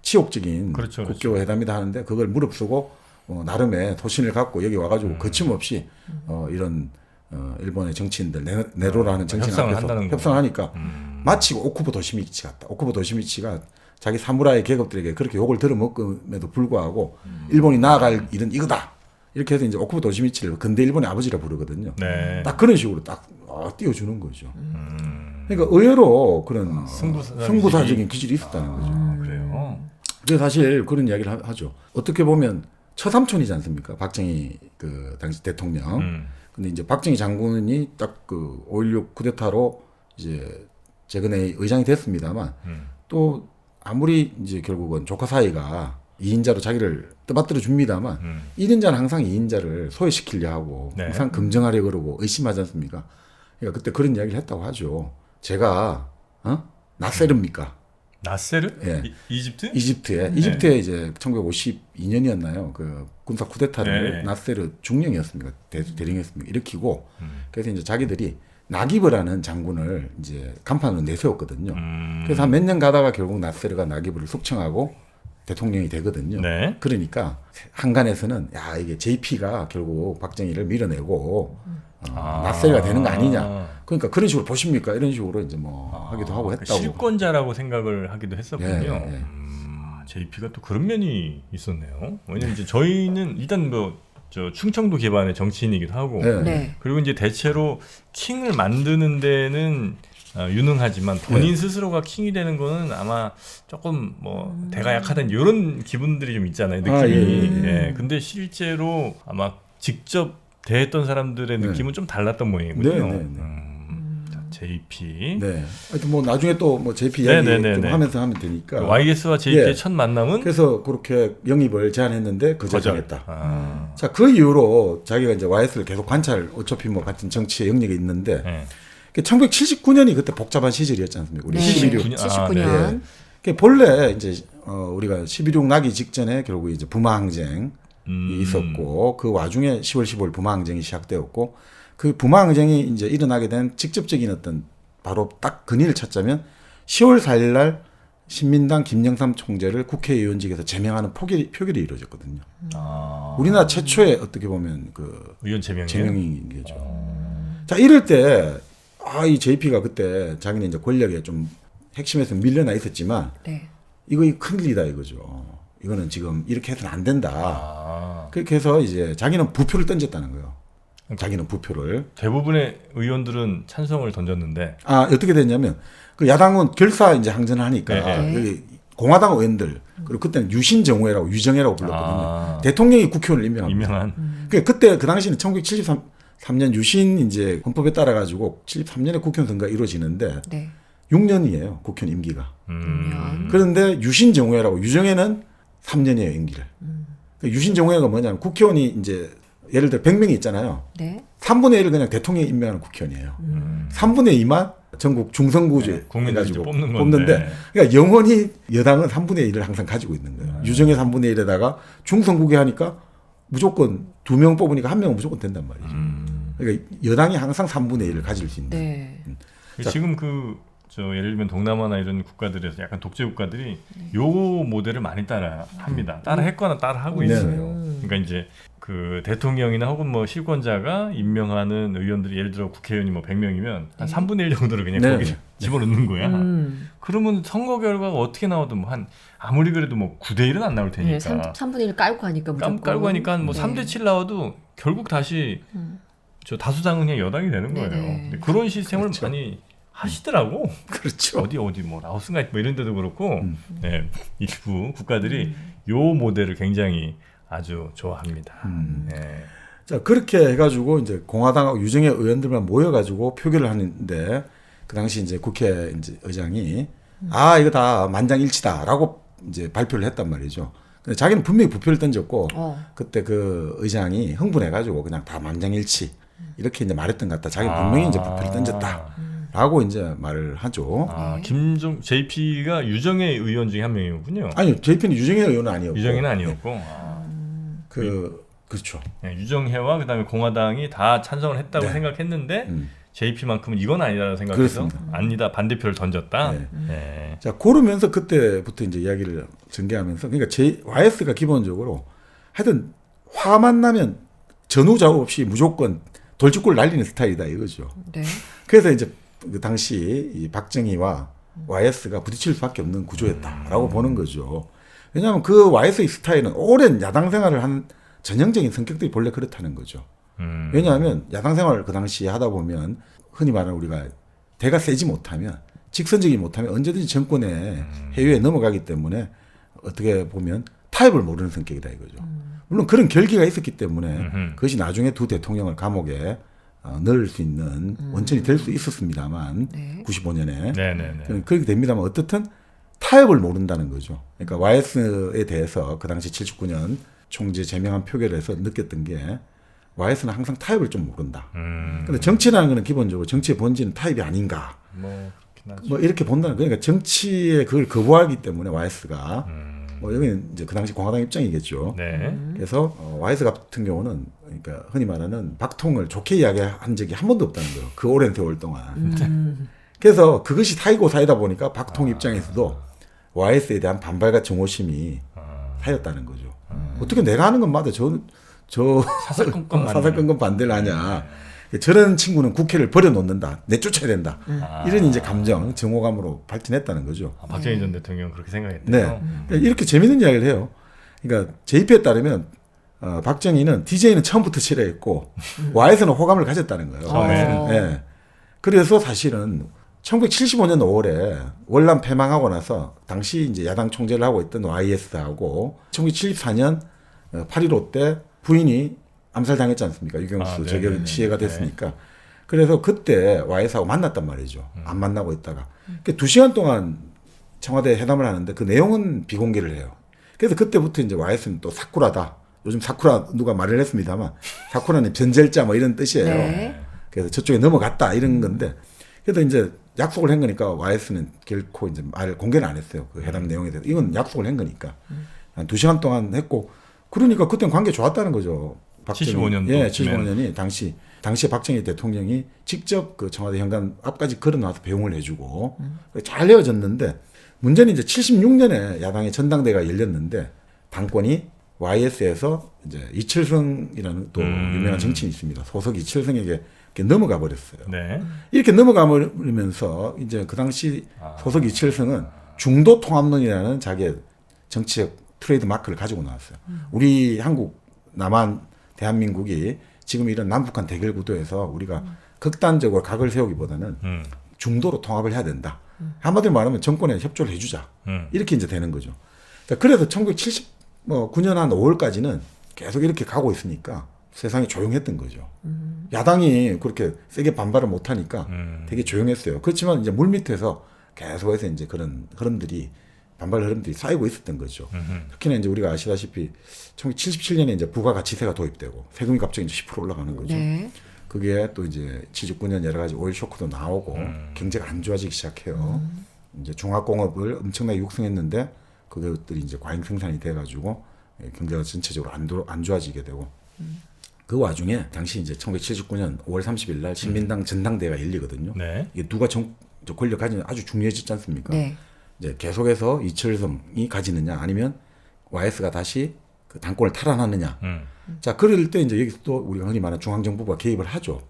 치욕적인 그렇죠, 그렇죠. 국교 회담이다 하는데 그걸 무릅쓰고 나름의 소신을 갖고 여기 와가지고 거침없이 이런 일본의 정치인들 네로라는 정치인 협상을 앞에서 한다는 협상하니까 마치 오쿠보 도시미치 같다. 오쿠보 도시미치가 자기 사무라이 계급들에게 그렇게 욕을 들어먹음에도 불구하고 일본이 나아갈 일은 이거다. 이렇게 해서 이제 오쿠보 도시미치를 근대 일본의 아버지라 부르거든요. 네. 딱 그런 식으로 딱 띄워주는 거죠. 그러니까 의외로 그런 승부사적인 기질이 있었다는 거죠. 아, 그래요. 근데 사실 그런 이야기를 하죠. 어떻게 보면 처삼촌이지 않습니까? 박정희 그 당시 대통령. 근데 이제 박정희 장군이 딱 그 5.16 쿠데타로 이제 최근에 의장이 됐습니다만 또 아무리 이제 결국은 조카 사이가 2인자로 자기를 떠받들어 줍니다만 1인자는 항상 2인자를 소외시키려 하고 네. 항상 검증하려 그러고 의심하지 않습니까? 그러니까 그때 그런 이야기를 했다고 하죠. 제가 나세르입니까? 나세르? 예. 이집트? 이집트에 이제 1952년이었나요? 그 군사 쿠데타를 네. 나세르 중령이었습니까? 대령이었습니까? 일으키고 그래서 이제 자기들이 나기브라는 장군을 이제 간판으로 내세웠거든요. 그래서 한 몇 년 가다가 결국 나세르가 나기브를 숙청하고 대통령이 되거든요. 네. 그러니까 한간에서는 야 이게 JP가 결국 박정희를 밀어내고 나세르가 되는 거 아니냐. 그러니까 그런 식으로 보십니까? 이런 식으로 이제 뭐 하기도 하고 했다고. 실권자라고 생각을 하기도 했었군요. 예. JP가 또 그런 면이 있었네요. 왜냐면 이제 저희는 일단 뭐 저 충청도 기반의 정치인이기도 하고 네. 네. 그리고 이제 대체로 킹을 만드는 데는 유능하지만 본인 스스로가 킹이 되는 거는 아마 조금 뭐 대가 약하다는 이런 기분들이 좀 있잖아요. 느낌이. 예. 근데 실제로 아마 직접 대했던 사람들의 느낌은 좀 달랐던 모양이군요. 네. 자, JP. 네. 하여튼 뭐 나중에 또 뭐 JP 이야기 좀 하면서 하면 되니까. YS와 JP의 예. 첫 만남은 그래서 그렇게 영입을 제안했는데 거절했다. 아. 자, 그 이후로 자기가 이제 YS를 계속 관찰, 어차피 뭐 같은 정치에 영역이 있는데, 네. 1979년이 그때 복잡한 시절이었지 않습니까? 우리 네. 11.16. 79년. 본래 이제 우리가 11.16 나기 직전에 결국 이제 부마 항쟁이 있었고, 그 와중에 10월 15일 부마 항쟁이 시작되었고, 그 부마 항쟁이 이제 일어나게 된 직접적인 어떤 바로 딱 근위를 찾자면 10월 4일 날 신민당 김영삼 총재를 국회의원직에서 제명하는 표결이 이루어졌거든요. 우리나라 최초의 어떻게 보면 그 의원 제명이에요. 제명인 거죠. 자, 이럴 때 이 JP가 그때 자기는 이제 권력에 좀 핵심에서 밀려나 있었지만 네. 이거 큰일이다 이거죠. 이거는 지금 이렇게 해서는 안 된다. 그렇게 해서 이제 자기는 부표를 던졌다는 거예요. 자기는 부표를. 대부분의 의원들은 찬성을 던졌는데 어떻게 됐냐면 그 야당은 결사 이제 항전을 하니까 네. 여기 공화당 의원들 그리고 그때는 유신정우회라고 유정회라고 불렀거든요. 대통령이 국회의원을 임명합니다. 그때 그 당시는 1973년 유신 이제 헌법에 따라 가지고 73년에 국회의원 선거가 이루어지는데 네. 6년이에요. 국회의원 임기가. 6년. 그런데 유신정우회라고 유정회는 3년이에요, 임기를. 유신정우회가 뭐냐면 국회의원이 이제 예를 들어 100명이 있잖아요. 네. 3분의 1을 그냥 대통령이 임명하는 국회의원이에요. 3분의 2만 전국 중선구제 국민들이 해가지고 뽑는 건데. 뽑는데, 그러니까 영원히 여당은 3분의 1을 항상 가지고 있는 거예요. 유정의 3분의 1에다가 중선구제 하니까 무조건 2명 뽑으니까 1명은 무조건 된단 말이죠. 그러니까 여당이 항상 3분의 1을 가질 수 있는. 네. 지금 예를 들면 동남아나 이런 국가들에서 약간 독재 국가들이 요 모델을 많이 따라 합니다. 따라 했거나 따라 하고 있어요. 그러니까 이제 그 대통령이나 혹은 뭐 실권자가 임명하는 의원들이 예를 들어 국회의원이 뭐 100명이면 한 3분의 1 정도를 그냥 거기 집어넣는 거야. 그러면 선거 결과가 어떻게 나와도 뭐 아무리 그래도 뭐 9대 1은 안 나올 테니까. 네, 3분의 1 깔고 하니까 무조건. 깔고 하니까 뭐 네. 3대 7 나와도 결국 다시 저 다수당은 그냥 여당이 되는 거예요. 네네. 근데 그런 시스템을 그렇죠. 많이 하시더라고. 그렇죠. 어디 뭐 라오스인가 뭐 이런 데도 그렇고 네, 일부 국가들이 요 모델을 굉장히 아주 좋아합니다. 네. 자, 그렇게 해가지고 이제 공화당하고 유정의 의원들만 모여가지고 표결을 하는데 그 당시 이제 국회 이제 의장이 이거 다 만장일치다라고 이제 발표를 했단 말이죠. 근데 자기는 분명히 부표를 던졌고 그때 그 의장이 흥분해가지고 그냥 다 만장일치 이렇게 이제 말했던 것 같다. 자기는 분명히 이제 부표를 던졌다라고 이제 말을 하죠. JP가 유정의 의원 중에 한 명이군요. 아니요, JP는 유정의 의원은 아니었고. 유정회는 아니었고. 그렇죠. 네, 유정회와 그다음에 공화당이 다 찬성을 했다고 생각했는데 JP만큼은 이건 아니다라고 생각해서 그렇습니다. 아니다 반대표를 던졌다. 네. 네. 자, 그러면서 그때부터 이제 이야기를 전개하면서 그러니까 YS가 기본적으로 하여튼 화만 나면 전후좌우 없이 무조건 돌직구를 날리는 스타일이다 이거죠. 네. 그래서 이제 그 당시 이 박정희와 YS가 부딪힐 수밖에 없는 구조였다라고 보는 거죠. 왜냐하면 그 YS의 스타일은 오랜 야당 생활을 한 전형적인 성격들이 본래 그렇다는 거죠. 왜냐하면 야당 생활을 그 당시에 하다 보면 흔히 말하는 우리가 대가 세지 못하면 직선적이지 못하면 언제든지 정권의 해외에 넘어가기 때문에 어떻게 보면 타협을 모르는 성격이다 이거죠. 물론 그런 결기가 있었기 때문에 음흠. 그것이 나중에 두 대통령을 감옥에 넣을 수 있는 원천이 될 수 있었습니다만 네. 95년에 네네네. 그렇게 됩니다만 어떻든 타협을 모른다는 거죠. 그러니까 YS에 대해서 그 당시 79년 총재 제명한 표결에서 느꼈던 게 YS는 항상 타협을 좀 모른다. 근데 정치라는 거는 기본적으로 정치의 본질은 타협이 아닌가. 뭐 그렇긴 하죠. 뭐 이렇게 본다는 그러니까 정치에 그걸 거부하기 때문에 YS가 뭐 여기는 이제 그 당시 공화당 입장이겠죠. 네. 그래서 YS 같은 경우는 그러니까 흔히 말하는 박통을 좋게 이야기한 적이 한 번도 없다는 거예요. 그 오랜 세월 동안. 그래서 그것이 사이고 사이다 보니까 박통 입장에서도 YS에 대한 반발과 정오심이 사였다는 거죠. 어떻게 내가 하는 건 맞아. 저 사사건건 반대를 하냐. 저런 친구는 국회를 버려놓는다. 내쫓아야 된다. 이런 이제 감정, 정오감으로 발전했다는 거죠. 박정희 전 대통령은 그렇게 생각했대요. 네. 이렇게 재밌는 이야기를 해요. 그러니까 JP에 따르면 박정희는 DJ는 처음부터 싫어했고 YS는 호감을 가졌다는 거예요. 처음에. 네. 그래서 사실은 1975년 5월에 월남 패망하고 나서 당시 이제 야당 총재를 하고 있던 YS하고 1974년 8.15 때 부인이 암살당했지 않습니까? 유경수 저격 취해가 됐으니까. 그래서 그때 YS하고 만났단 말이죠. 안 만나고 있다가. 그러니까 2시간 동안 청와대에 회담을 하는데 그 내용은 비공개를 해요. 그래서 그때부터 이제 YS는 또 사쿠라다. 요즘 사쿠라 누가 말을 했습니다만 사쿠라는 변절자 뭐 이런 뜻이에요. 네. 그래서 저쪽에 넘어갔다 이런 건데 그래도 이제 약속을 한 거니까 YS는 결코 이제 말을 공개는 안 했어요. 그 회담 내용에 대해서. 이건 약속을 한 거니까. 한 2시간 동안 했고 그러니까 그때는 관계 좋았다는 거죠. 75년도. 예, 75년이 당시에 박정희 대통령이 직접 그 청와대 현관 앞까지 걸어놔서 배웅을 해주고 잘 헤어졌는데 문제는 이제 76년에 야당의 전당대회가 열렸는데 당권이 YS에서 이제 이철성이라는 또 유명한 정치인이 있습니다. 소속 이철성에게 이렇게 넘어가 버렸어요. 네. 이렇게 넘어가 버리면서 이제 그 당시 소속 이철성은 중도 통합론이라는 자기의 정치적 트레이드 마크를 가지고 나왔어요. 우리 한국, 남한, 대한민국이 지금 이런 남북한 대결 구도에서 우리가 극단적으로 각을 세우기보다는 중도로 통합을 해야 된다. 한마디로 말하면 정권에 협조를 해주자. 이렇게 이제 되는 거죠. 그래서 1979년 한 5월까지는 계속 이렇게 가고 있으니까 세상이 조용했던 거죠. 야당이 그렇게 세게 반발을 못하니까 되게 조용했어요. 그렇지만 이제 물밑에서 계속해서 이제 그런 흐름들이 반발 흐름들이 쌓이고 있었던 거죠. 특히나 이제 우리가 아시다시피 1977년에 이제 부가가치세가 도입되고 세금이 갑자기 이제 10% 올라가는 거죠. 네. 그게 또 이제 79년 여러 가지 오일 쇼크도 나오고 경제가 안 좋아지기 시작해요. 이제 중화공업을 엄청나게 육성했는데 그것들이 이제 과잉 생산이 돼가지고 경제가 전체적으로 안 좋아지게 되고 그 와중에 당시 이제 1979년 5월 30일 날 신민당 전당대회가 열리거든요. 네. 이게 누가 권력 가지는 아주 중요해졌지 않습니까? 네. 이제 계속해서 이철성이 가지느냐 아니면 YS가 다시 그 당권을 탈환하느냐. 자, 그럴 때 이제 여기서 또 우리가 흔히 말하는 중앙정부가 개입을 하죠.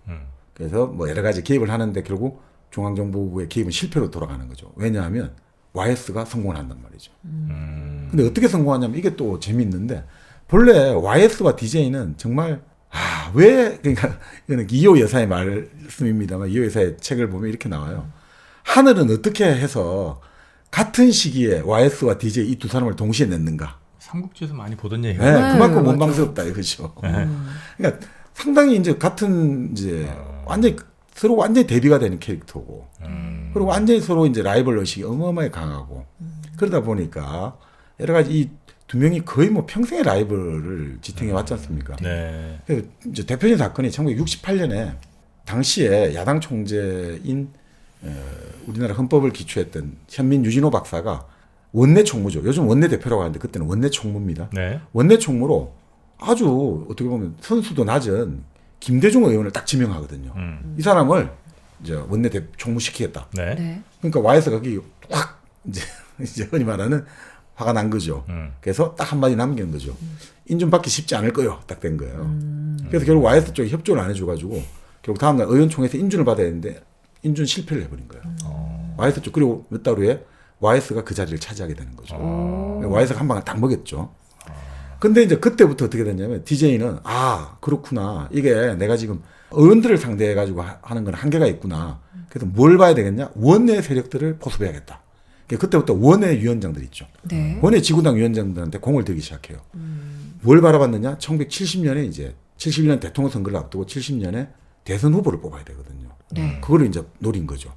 그래서 뭐 여러 가지 개입을 하는데 결국 중앙정부의 개입은 실패로 돌아가는 거죠. 왜냐하면 YS가 성공을 한단 말이죠. 근데 어떻게 성공하냐면 이게 또 재미있는데 본래 YS와 DJ는 정말 왜 그러니까 이거는 이호 여사의 말씀입니다만 이호 여사의 책을 보면 이렇게 나와요. 하늘은 어떻게 해서 같은 시기에 YS와 DJ 이 두 사람을 동시에 냈는가? 삼국지에서 많이 보던 네, 얘기가. 그만큼 원망스럽다 이거죠. 그러니까 상당히 이제 같은 이제 완전히 서로 완전히 대비가 되는 캐릭터고, 그리고 완전히 서로 이제 라이벌 의식이 어마어마하게 강하고, 그러다 보니까 여러 가지 이 두 명이 거의 뭐 평생의 라이벌을 지탱해 왔지 않습니까? 네. 그래서 이제 대표적인 사건이 1968년에 당시에 야당 총재인 우리나라 헌법을 기초했던 현민 유진호 박사가 원내 총무죠. 요즘 원내 대표라고 하는데 그때는 원내 총무입니다. 네. 원내 총무로 아주 어떻게 보면 선수도 낮은 김대중 의원을 딱 지명하거든요. 이 사람을 이제 원내 총무 시키겠다. 네. 네. 그러니까 YS가 거기 확 이제 흔히 말하는 화가 난 거죠. 그래서 딱 한마디 남긴 거죠. 인준 받기 쉽지 않을 거요. 딱 된 거예요. 그래서 결국 YS 쪽이 협조를 안 해줘가지고 결국 다음날 의원총회에서 인준을 받아야 했는데 인준 실패를 해버린 거예요. YS 쪽 그리고 몇 달 후에 YS가 그 자리를 차지하게 되는 거죠. YS가 한 방을 딱 먹였죠. 근데 이제 그때부터 어떻게 됐냐면 DJ는 그렇구나. 이게 내가 지금 의원들을 상대해가지고 하는 건 한계가 있구나. 그래서 뭘 봐야 되겠냐? 원내 세력들을 포섭해야겠다. 그때부터 원내 위원장들 있죠. 네. 원내 지구당 위원장들한테 공을 들기 시작해요. 뭘 바라봤느냐? 1970년에 이제 71년 대통령 선거를 앞두고 70년에 대선 후보를 뽑아야 되거든요. 네. 그거를 이제 노린 거죠.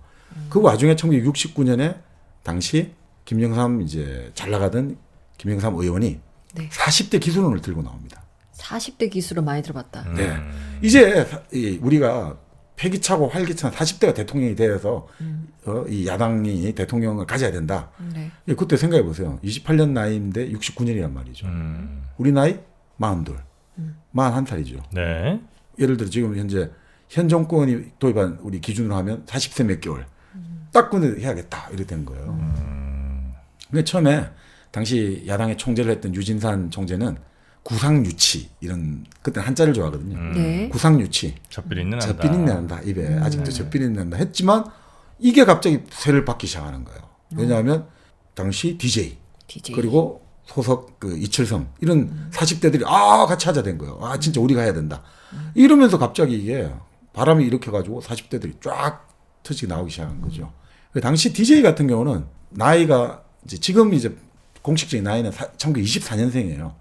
그 와중에 1969년에 당시 김영삼 이제 잘 나가던 김영삼 의원이 네. 40대 기술론을 들고 나옵니다. 40대 기수로 많이 들어봤다. 네. 이제 우리가 패기차고 활기찬 40대가 대통령이 되어서 이 야당이 대통령을 가져야 된다. 네. 그때 생각해 보세요. 28년 나이인데 69년이란 말이죠. 우리 나이 42, 41살이죠. 네. 예를 들어 지금 현재 현 정권이 도입한 우리 기준으로 하면 40세 몇 개월 딱 근데 해야겠다 이렇게 된 거예요. 근데 처음에 당시 야당의 총재를 했던 유진산 총재는 구상유치 이런 그때 한자를 좋아하거든요. 네. 구상유치 젖비린내 난다. 젖비린내 난다 입에 아직도 젖비린내 난다 했지만 이게 갑자기 쇠를 받기 시작하는 거예요. 왜냐하면 당시 DJ 그리고 소속 그 이철성 이런 40대들이 같이 하자 된 거예요. 진짜 우리가 해야 된다. 이러면서 갑자기 이게 바람이 일으켜가지고 40대들이 쫙 터지게 나오기 시작한 거죠. 당시 DJ 같은 경우는 나이가 지금 이제 공식적인 나이는 1924년생이에요.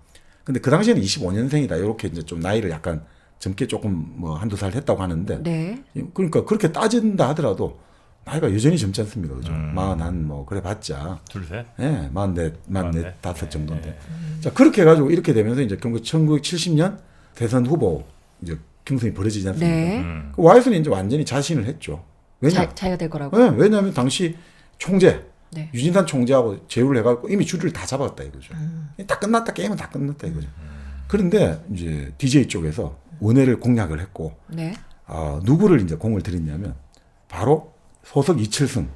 근데 그 당시에는 25년생이다. 이렇게 이제 좀 나이를 약간 젊게 조금 뭐 한두 살 했다고 하는데. 네. 그러니까 그렇게 따진다 하더라도 나이가 여전히 젊지 않습니까? 그죠? 한 뭐 그래 봤자. 둘셋. 예, 44, 다섯 정도인데. 네. 자, 그렇게 해가지고 이렇게 되면서 이제 결국 1970년 대선 후보 이제 경선이 벌어지지 않습니까? 네. 그 와이스는 이제 완전히 자신을 했죠. 왜냐? 자기가 될 거라고. 네, 왜냐하면 당시 총재 네. 유진산 총재하고 제휴를 해갖고 이미 줄을 다 잡았다 이거죠. 다 끝났다 게임은 다 끝났다 이거죠. 그런데 이제 DJ 쪽에서 원회를 공략을 했고 네. 누구를 이제 공을 들였냐면 바로 소속 이철승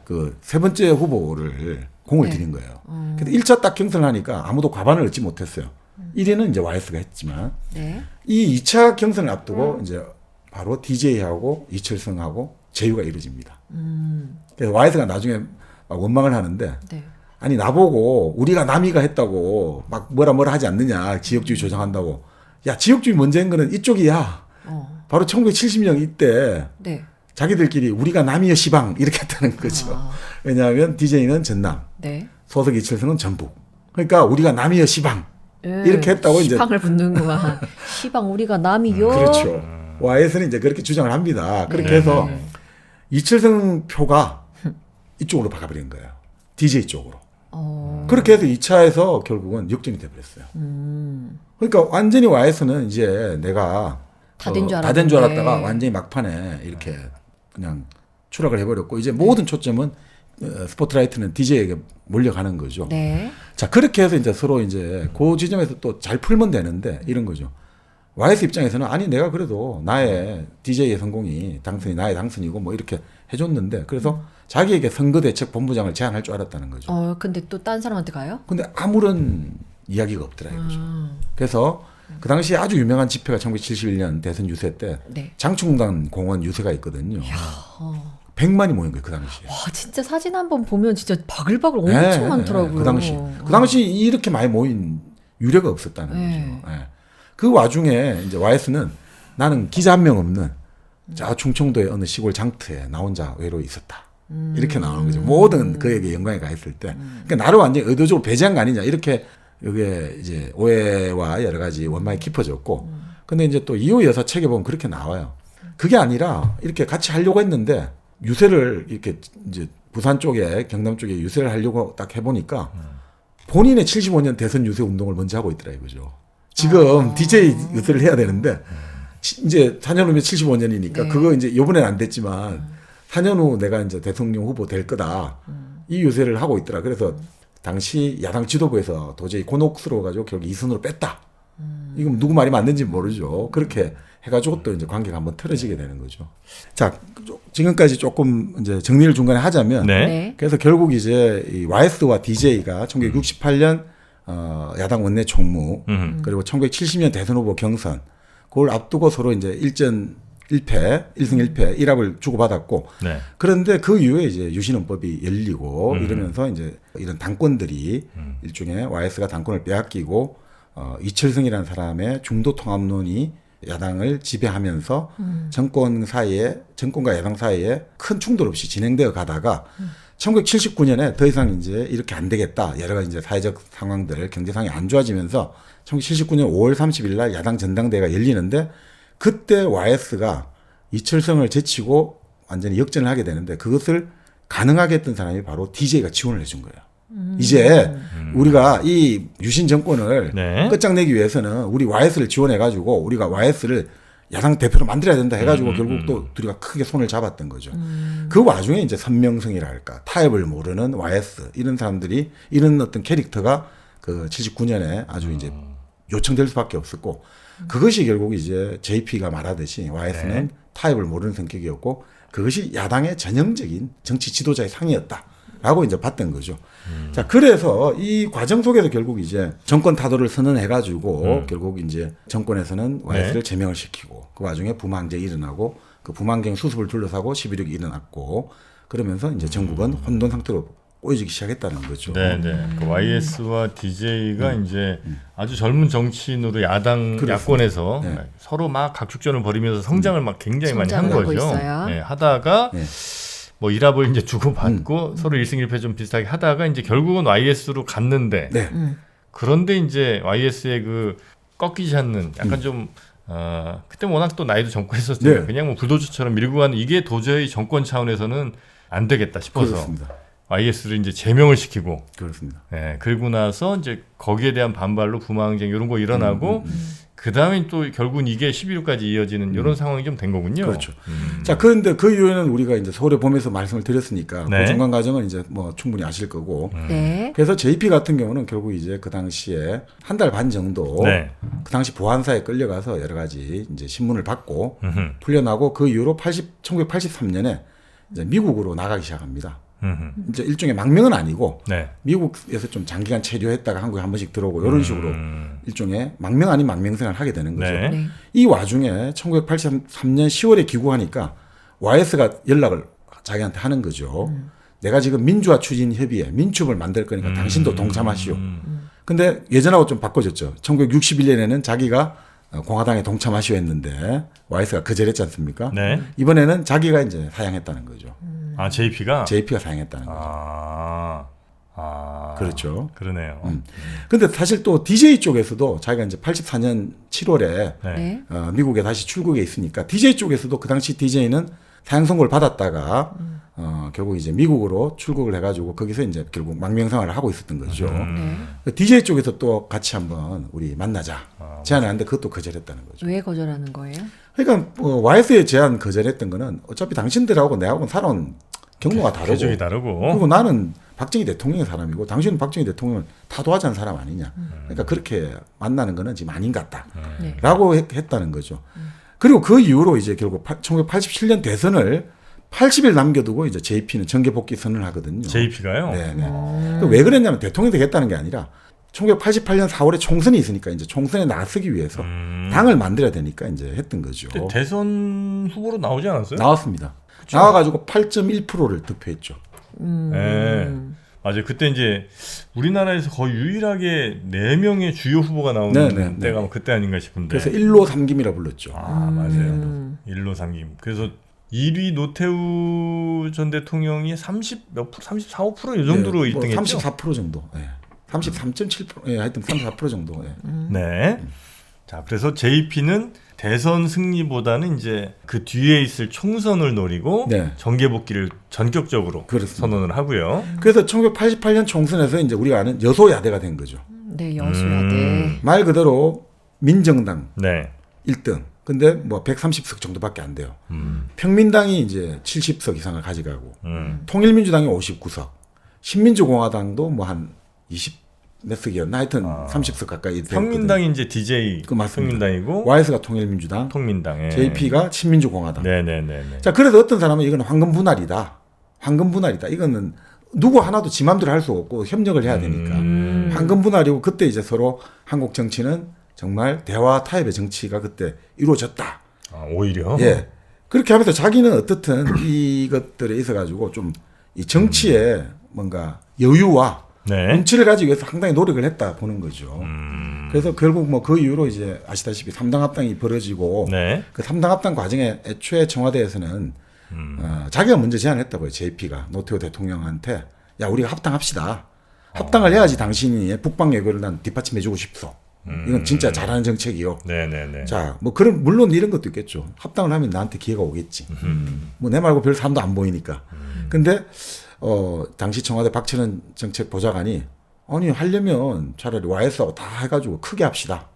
그 세 번째 후보를 공을 네. 들인 거예요. 근데 1차 딱 경선을 하니까 아무도 과반을 얻지 못했어요. 1위는 이제 YS가 했지만 네. 이 2차 경선을 앞두고 이제 바로 DJ하고 이철승하고 제휴가 이루어집니다. 그래서 YS가 나중에 막 원망을 하는데 네. 아니 나보고 우리가 남이가 했다고 막 뭐라 하지 않느냐 지역주의 조장한다고 야 지역주의 먼저 한 거는 이쪽이야. 바로 1970년 이때 네. 자기들끼리 우리가 남이여 시방 이렇게 했다는 거죠. 왜냐하면 DJ는 전남, 네. 소속 이철승은 전북. 그러니까 우리가 남이여 시방 이렇게 했다고 이제 시방을 붙는구만. 시방 우리가 남이요. 그렇죠. YS는 이제 그렇게 주장을 합니다. 그렇게 해서 이철승 표가 이쪽으로 박아버린 거예요. DJ 쪽으로. 그렇게 해서 2차에서 결국은 역전이 돼버렸어요. 그러니까 완전히 YS는 이제 내가 다 된 줄 다 된 줄 알았는데. 알았다가 완전히 막판에 이렇게 그냥 추락을 해버렸고 이제 모든 초점은 스포트라이트는 DJ에게 몰려가는 거죠. 네. 자 그렇게 해서 이제 서로 이제 그 지점에서 또 잘 풀면 되는데 이런 거죠. YS 입장에서는 아니 내가 그래도 나의 DJ의 성공이 당선이 나의 당선이고 뭐 이렇게 해줬는데 그래서 자기에게 선거대책본부장을 제안할 줄 알았다는 거죠. 근데 또 딴 사람한테 가요? 근데 아무런 이야기가 없더라 이거죠. 그래서 그 당시 아주 유명한 집회가 1971년 대선 유세 때 네. 장충단 공원 유세가 있거든요. 100만이 모인 거예요 그 당시에. 와 진짜 사진 한번 보면 진짜 바글바글 엄청 많더라고요. 그 당시 이렇게 많이 모인 유례가 없었다는 네. 거죠. 예. 그 와중에 이제 YS는 나는 기자 한 명 없는 저 충청도의 어느 시골 장터에 나 혼자 외로이 있었다. 이렇게 나오는 거죠. 모든 그에게 영광이 가 있을 때. 그러니까 나를 완전히 의도적으로 배제한 거 아니냐. 이렇게 여기에 이제 오해와 여러 가지 원망이 깊어졌고. 근데 이제 또 이호 여사 책에 보면 그렇게 나와요. 그게 아니라 이렇게 같이 하려고 했는데 유세를 이렇게 이제 부산 쪽에 경남 쪽에 유세를 하려고 딱 해보니까 본인의 75년 대선 유세 운동을 먼저 하고 있더라 이거죠. 지금 DJ 유세를 해야 되는데 이제 4년 후면 75년이니까 네. 그거 이제 요번엔 안 됐지만 4년 후 내가 이제 대통령 후보 될 거다. 이 유세를 하고 있더라. 그래서 당시 야당 지도부에서 도저히 곤혹스러워가지고 결국 이순으로 뺐다. 이건 누구 말이 맞는지 모르죠. 그렇게 해가지고 또 이제 관계가 한번 틀어지게 되는 거죠. 자, 지금까지 조금 이제 정리를 중간에 하자면. 네. 네. 그래서 결국 이제 이 YS와 DJ가 1968년 야당 원내 총무 그리고 1970년 대선 후보 경선 그걸 앞두고 서로 이제 1승 1패 1합을 주고받았고 네. 그런데 그 이후에 이제 유신헌법이 열리고 이러면서 이제 이런 당권들이 일종의 YS가 당권을 빼앗기고 이철승이라는 사람의 중도 통합론이 야당을 지배하면서 정권과 야당 사이에 큰 충돌 없이 진행되어 가다가 1979년에 더 이상 이제 이렇게 안 되겠다. 여러 가지 이제 사회적 상황들, 경제 상황이 안 좋아지면서 1979년 5월 30일 날 야당 전당대회가 열리는데 그때 YS가 이철성을 제치고 완전히 역전을 하게 되는데 그것을 가능하게 했던 사람이 바로 DJ가 지원을 해준 거예요. 이제 우리가 이 유신 정권을 네. 끝장내기 위해서는 우리 YS를 지원해가지고 우리가 YS를 야당 대표로 만들어야 된다 해가지고 결국 또 둘이가 크게 손을 잡았던 거죠. 그 와중에 이제 선명성이랄까 타협을 모르는 YS 이런 사람들이 이런 어떤 캐릭터가 그 79년에 아주 이제 요청될 수밖에 없었고 그것이 결국 이제 JP가 말하듯이 YS는 네. 타협을 모르는 성격이었고 그것이 야당의 전형적인 정치 지도자의 상이었다라고 이제 봤던 거죠. 자, 그래서 이 과정 속에서 결국 이제 정권 타도를 선언해가지고 결국 이제 정권에서는 YS를 제명을 시키고 그 와중에 부망쟁이 일어나고 그 부망쟁이 수습을 둘러싸고 11.6이 일어났고 그러면서 이제 전국은 혼돈 상태로 꼬여지기 시작했다는 거죠. 네네. 그 YS와 DJ가 이제 아주 젊은 정치인으로 야당 그렇습니다. 야권에서 네. 서로 막 각축전을 벌이면서 성장을 막 굉장히 많이 한 성장을 하고 거죠. 있어요. 네, 하다가 네. 뭐 일합을 이제 주고 받고 서로 1승 1패 좀 비슷하게 하다가 이제 결국은 YS로 갔는데 네. 그런데 이제 YS의 그 꺾이지 않는 약간 좀 그때 워낙 또 나이도 젊고 했었으니까 네. 그냥 뭐 불도저처럼 밀고 가는 이게 도저히 정권 차원에서는 안 되겠다 싶어서 그렇습니다. YS를 이제 제명을 시키고 그렇습니다. 예, 그리고 나서 이제 거기에 대한 반발로 부망쟁 이런 거 일어나고 그 다음에 또 결국은 이게 11월까지 이어지는 이런 상황이 좀 된 거군요. 그렇죠. 자, 그런데 그 이후에는 우리가 이제 서울에 보면서 말씀을 드렸으니까 네. 그 중간 과정은 이제 뭐 충분히 아실 거고. 네. 그래서 JP 같은 경우는 결국 이제 그 당시에 한 달 반 정도 네. 그 당시 보안사에 끌려가서 여러 가지 이제 신문을 받고 음흠. 풀려나고 그 이후로 1983년에 이제 미국으로 나가기 시작합니다. 이제 일종의 망명은 아니고 네. 미국에서 좀 장기간 체류했다가 한국에 한 번씩 들어오고 이런 식으로 일종의 망명 아닌 망명 생활을 하게 되는 거죠. 네. 네. 이 와중에 1983년 10월에 귀국하니까 YS가 연락을 자기한테 하는 거죠. 내가 지금 민주화 추진 협의회 민축을 만들 거니까 당신도 동참하시오. 근데 예전하고 좀 바꿔졌죠. 1961년에는 자기가 공화당에 동참하시오 했는데 YS가 거절했지 않습니까? 네. 이번에는 자기가 이제 사양했다는 거죠. 아 JP가 JP가 사양했다는 거죠. 그렇죠. 그러네요. 근데 사실 또 DJ 쪽에서도 자기가 이제 84년 7월에 네. 네. 미국에 다시 출국에 있으니까 DJ 쪽에서도 그 당시 DJ는 사형 선고를 받았다가 결국 이제 미국으로 출국을 해가지고 거기서 이제 결국 망명 생활을 하고 있었던 거죠. 네. DJ 쪽에서 또 같이 한번 우리 만나자 제안을 하는데 그것도 거절했다는 거죠. 왜 거절하는 거예요? 그러니까 YS의 제안 거절했던 거는 어차피 당신들하고 내하고는 살아온 경로가 다르고 궤적이 다르고 그리고 나는 박정희 대통령의 사람이고 당신은 박정희 대통령을 타도하지 않은 사람 아니냐. 그러니까 그렇게 만나는 거는 지금 아닌 것 같다. 네. 라고 했다는 거죠. 그리고 그 이후로 이제 결국 1987년 대선을 80일 남겨두고 이제 JP는 정계 복귀 선언을 하거든요. JP가요. 네네. 왜 그랬냐면 대통령이 되겠다는 게 아니라 1988년 4월에 총선이 있으니까 이제 총선에 나서기 위해서 당을 만들어야 되니까 이제 했던 거죠. 그때 대선 후보로 나오지 않았어요? 나왔습니다. 나와가지고 8.1%를 득표했죠. 네. 맞아요. 그때 이제 우리나라에서 거의 유일하게 4명의 주요 후보가 나오는 네. 때가 그때 아닌가 싶은데. 그래서 1로 3김이라 불렀죠. 아 맞아요. 1로 3김. 그래서 1위 노태우 전 대통령이 30몇 프로, 34, 5%이 정도로 네, 뭐 1등했죠. 34% 정도. 네. 33.7%. 예, 하여튼 34% 정도. 예. 네. 자, 그래서 JP는 대선 승리보다는 이제 그 뒤에 있을 총선을 노리고 네. 정계 복귀를 전격적으로 그렇습니다. 선언을 하고요. 그래서 1988년 총선에서 이제 우리가 아는 여소야대가 된 거죠. 네, 여수야대. 말 그대로 민정당 네. 1등. 근데 뭐 130석 정도밖에 안 돼요. 평민당이 이제 70석 이상을 가져가고 통일민주당이 59석, 신민주공화당도 뭐 한 20 몇 석이었나 하여튼 30석 가까이 됐거든요. 평민당이 이제 DJ 그 맞습니다. 평민당이고 YS가 통일민주당, 통민당, 예. JP가 신민주공화당. 네네네. 자, 그래서 어떤 사람은 이건 황금 분할이다. 황금 분할이다. 이거는 누구 하나도 지 맘대로 할 수 없고 협력을 해야 되니까. 황금 분할이고 그때 이제 서로 한국 정치는 정말 대화 타협의 정치가 그때 이루어졌다. 아, 오히려. 예. 그렇게 하면서 자기는 어떻든 이것들에 있어가지고 좀 이 정치에 뭔가 여유와 네. 눈치를 가지기 위해서 상당히 노력을 했다 보는 거죠. 그래서 결국 뭐 그 이후로 이제 아시다시피 3당 합당이 벌어지고 네. 그 3당 합당 과정에 애초에 청와대에서는 자기가 먼저 제안했다고요. JP가 노태우 대통령한테 야 우리가 합당합시다. 합당을 해야지 당신이 북방 외교를 난 뒷받침해주고 싶소. 이건 진짜 잘하는 정책이요. 네네네. 자, 뭐 그런 물론 이런 것도 있겠죠. 합당을 하면 나한테 기회가 오겠지. 뭐 내 말고 별 사람도 안 보이니까. 근데 당시 청와대 박철원 정책 보좌관이 아니 하려면 차라리 YS하고 다 해가지고 크게 합시다.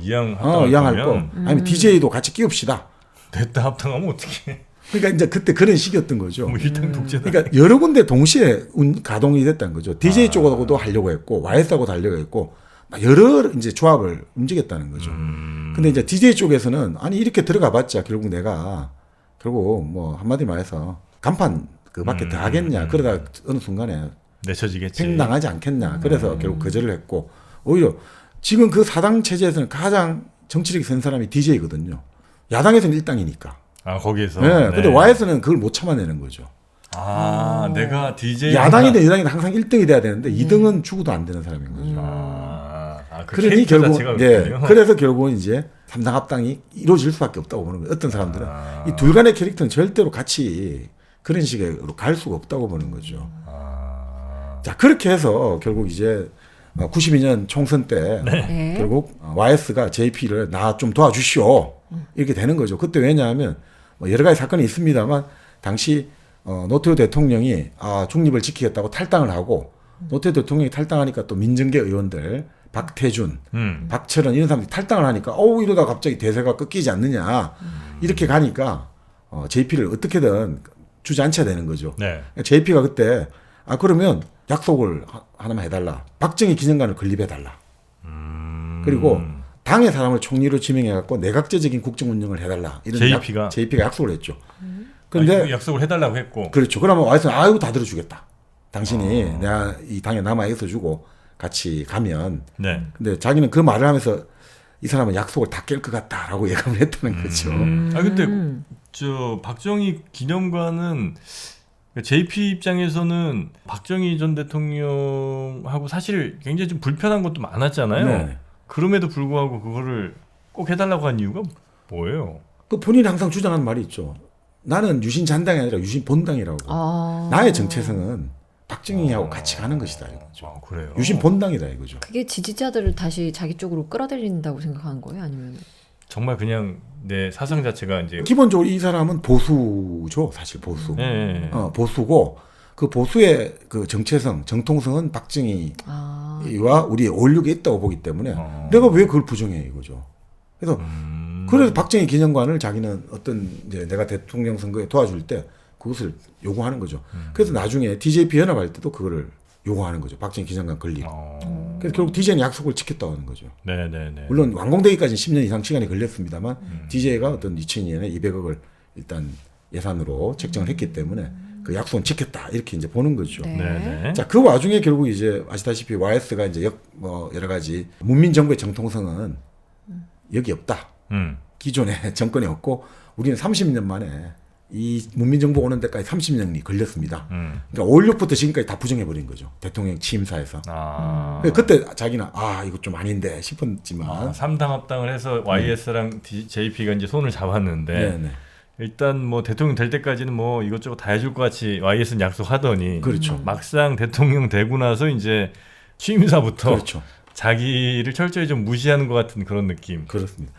이양 이양할 거. 아니면 DJ도 같이 끼웁시다. 됐다 합당하면 어떻게? 그러니까 이제 그때 그런 식이었던 거죠. 뭐 일당 독재다. 그러니까 여러 군데 동시에 가동이 됐다는 거죠. DJ 쪽하고도 하려고 했고 YS하고도 하려고 했고 여러 이제 조합을 움직였다는 거죠. 근데 이제 DJ 쪽에서는 아니 이렇게 들어가봤자 결국 내가 결국 뭐 한마디 말해서 간판 그 밖에 더 하겠냐. 그러다 어느 순간에 내쳐지겠지. 팽당하지 않겠냐. 그래서 결국 거절을 했고 오히려 지금 그 사당 체제에서는 가장 정치력이 센 사람이 DJ거든요. 야당에서는 일당이니까. 거기에서. 네. 근데 YS는 그걸 못 참아내는 거죠. 내가 DJ 야당이든 여당이든 항상 1등이 돼야 되는데 2등은 죽어도 안 되는 사람인 거죠. 그 그러니 캐릭터 결국 자체가 네, 그렇군요. 그래서 결국은 이제 삼당 합당이 이루어질 수밖에 없다고 보는 거예요. 어떤 사람들은 이 둘 간의 캐릭터는 절대로 같이 그런 식으로 갈 수가 없다고 보는 거죠. 자 그렇게 해서 결국 이제 92년 총선 때 네. 결국 YS가 JP를 나 좀 도와주시오 이렇게 되는 거죠. 그때 왜냐하면 뭐 여러 가지 사건이 있습니다만 당시 노태우 대통령이 중립을 지키겠다고 탈당을 하고 노태우 대통령이 탈당하니까 또 민정계 의원들 박태준, 박철원 이런 사람들이 탈당을 하니까 이러다 갑자기 대세가 꺾이지 않느냐 이렇게 가니까 JP를 어떻게든 주저앉혀야 되는 거죠. 네. JP가 그때 그러면 약속을 하나만 해달라. 박정희 기념관을 건립해달라. 그리고 당의 사람을 총리로 지명해갖고 내각제적인 국정 운영을 해달라. 이런 JP가 약속을 했죠. 근데 약속을 해달라고 했고. 그렇죠. 그러면 와이스는 다 들어주겠다. 당신이 내가 이 당에 남아 있어주고 같이 가면. 네. 근데 자기는 그 말을 하면서 이 사람은 약속을 다 깰 것 같다라고 예감을 했다는 거죠. 근데 박정희 기념관은 JP 입장에서는 박정희 전 대통령하고 사실 굉장히 좀 불편한 것도 많았잖아요. 네. 그럼에도 불구하고 그거를 꼭 해달라고 한 이유가 뭐예요? 그 본인이 항상 주장하는 말이 있죠. 나는 유신 잔당이 아니라 유신 본당이라고. 나의 정체성은 박정희하고 같이 가는 것이다 이거죠. 그래요? 유신 본당이다 이거죠. 그게 지지자들을 다시 자기 쪽으로 끌어들인다고 생각하는 거예요? 아니면 정말 그냥 내 사상 자체가 이제 기본적으로 이 사람은 보수죠. 사실 보수. 네. 보수고 그 보수의 그 정체성, 정통성은 박정희와 우리의 올육에 있다고 보기 때문에 내가 왜 그걸 부정해 이거죠. 그래서 박정희 기념관을 자기는 어떤 이제 내가 대통령 선거에 도와줄 때 그것을 요구하는 거죠. 그래서 나중에 DJP 연합할 때도 그거를 요구하는 거죠. 박정희 기념관 건립. 그래서 결국 DJ는 약속을 지켰다고 하는 거죠. 네네네. 물론 완공되기까지는 10년 이상 시간이 걸렸습니다만 DJ가 어떤 2002년에 200억을 일단 예산으로 책정을 했기 때문에 그 약속은 지켰다 이렇게 이제 보는 거죠. 네. 네네. 자, 그 와중에 결국 이제 아시다시피 YS가 이제 여러 가지 문민 정부의 정통성은 여기 없다. 기존의 정권이 없고 우리는 30년 만에 이 문민정부 오는 데까지 30년이 걸렸습니다. 그러니까 5.16부터 지금까지 다 부정해버린 거죠. 대통령 취임사에서. 그때 자기는 이거 좀 아닌데 싶었지만 3당 합당을 해서 YS랑 JP가 이제 손을 잡았는데 네네. 일단 뭐 대통령 될 때까지는 뭐 이것저것 다 해줄 것 같이 YS는 약속하더니 그렇죠. 막상 대통령 되고 나서 이제 취임사부터 그렇죠. 자기를 철저히 좀 무시하는 것 같은 그런 느낌. 그렇습니다.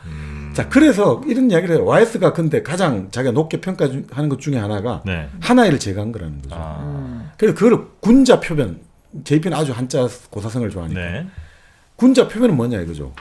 자, 그래서 이런 이야기를 해요. YS가 근데 가장 자기가 높게 평가하는 것 중에 하나가 네. 하나의를 제거한 거라는 거죠. 그래서 그걸 군자 표변, JP는 아주 한자 고사성을 좋아하니까. 네. 군자 표변은 뭐냐 이거죠.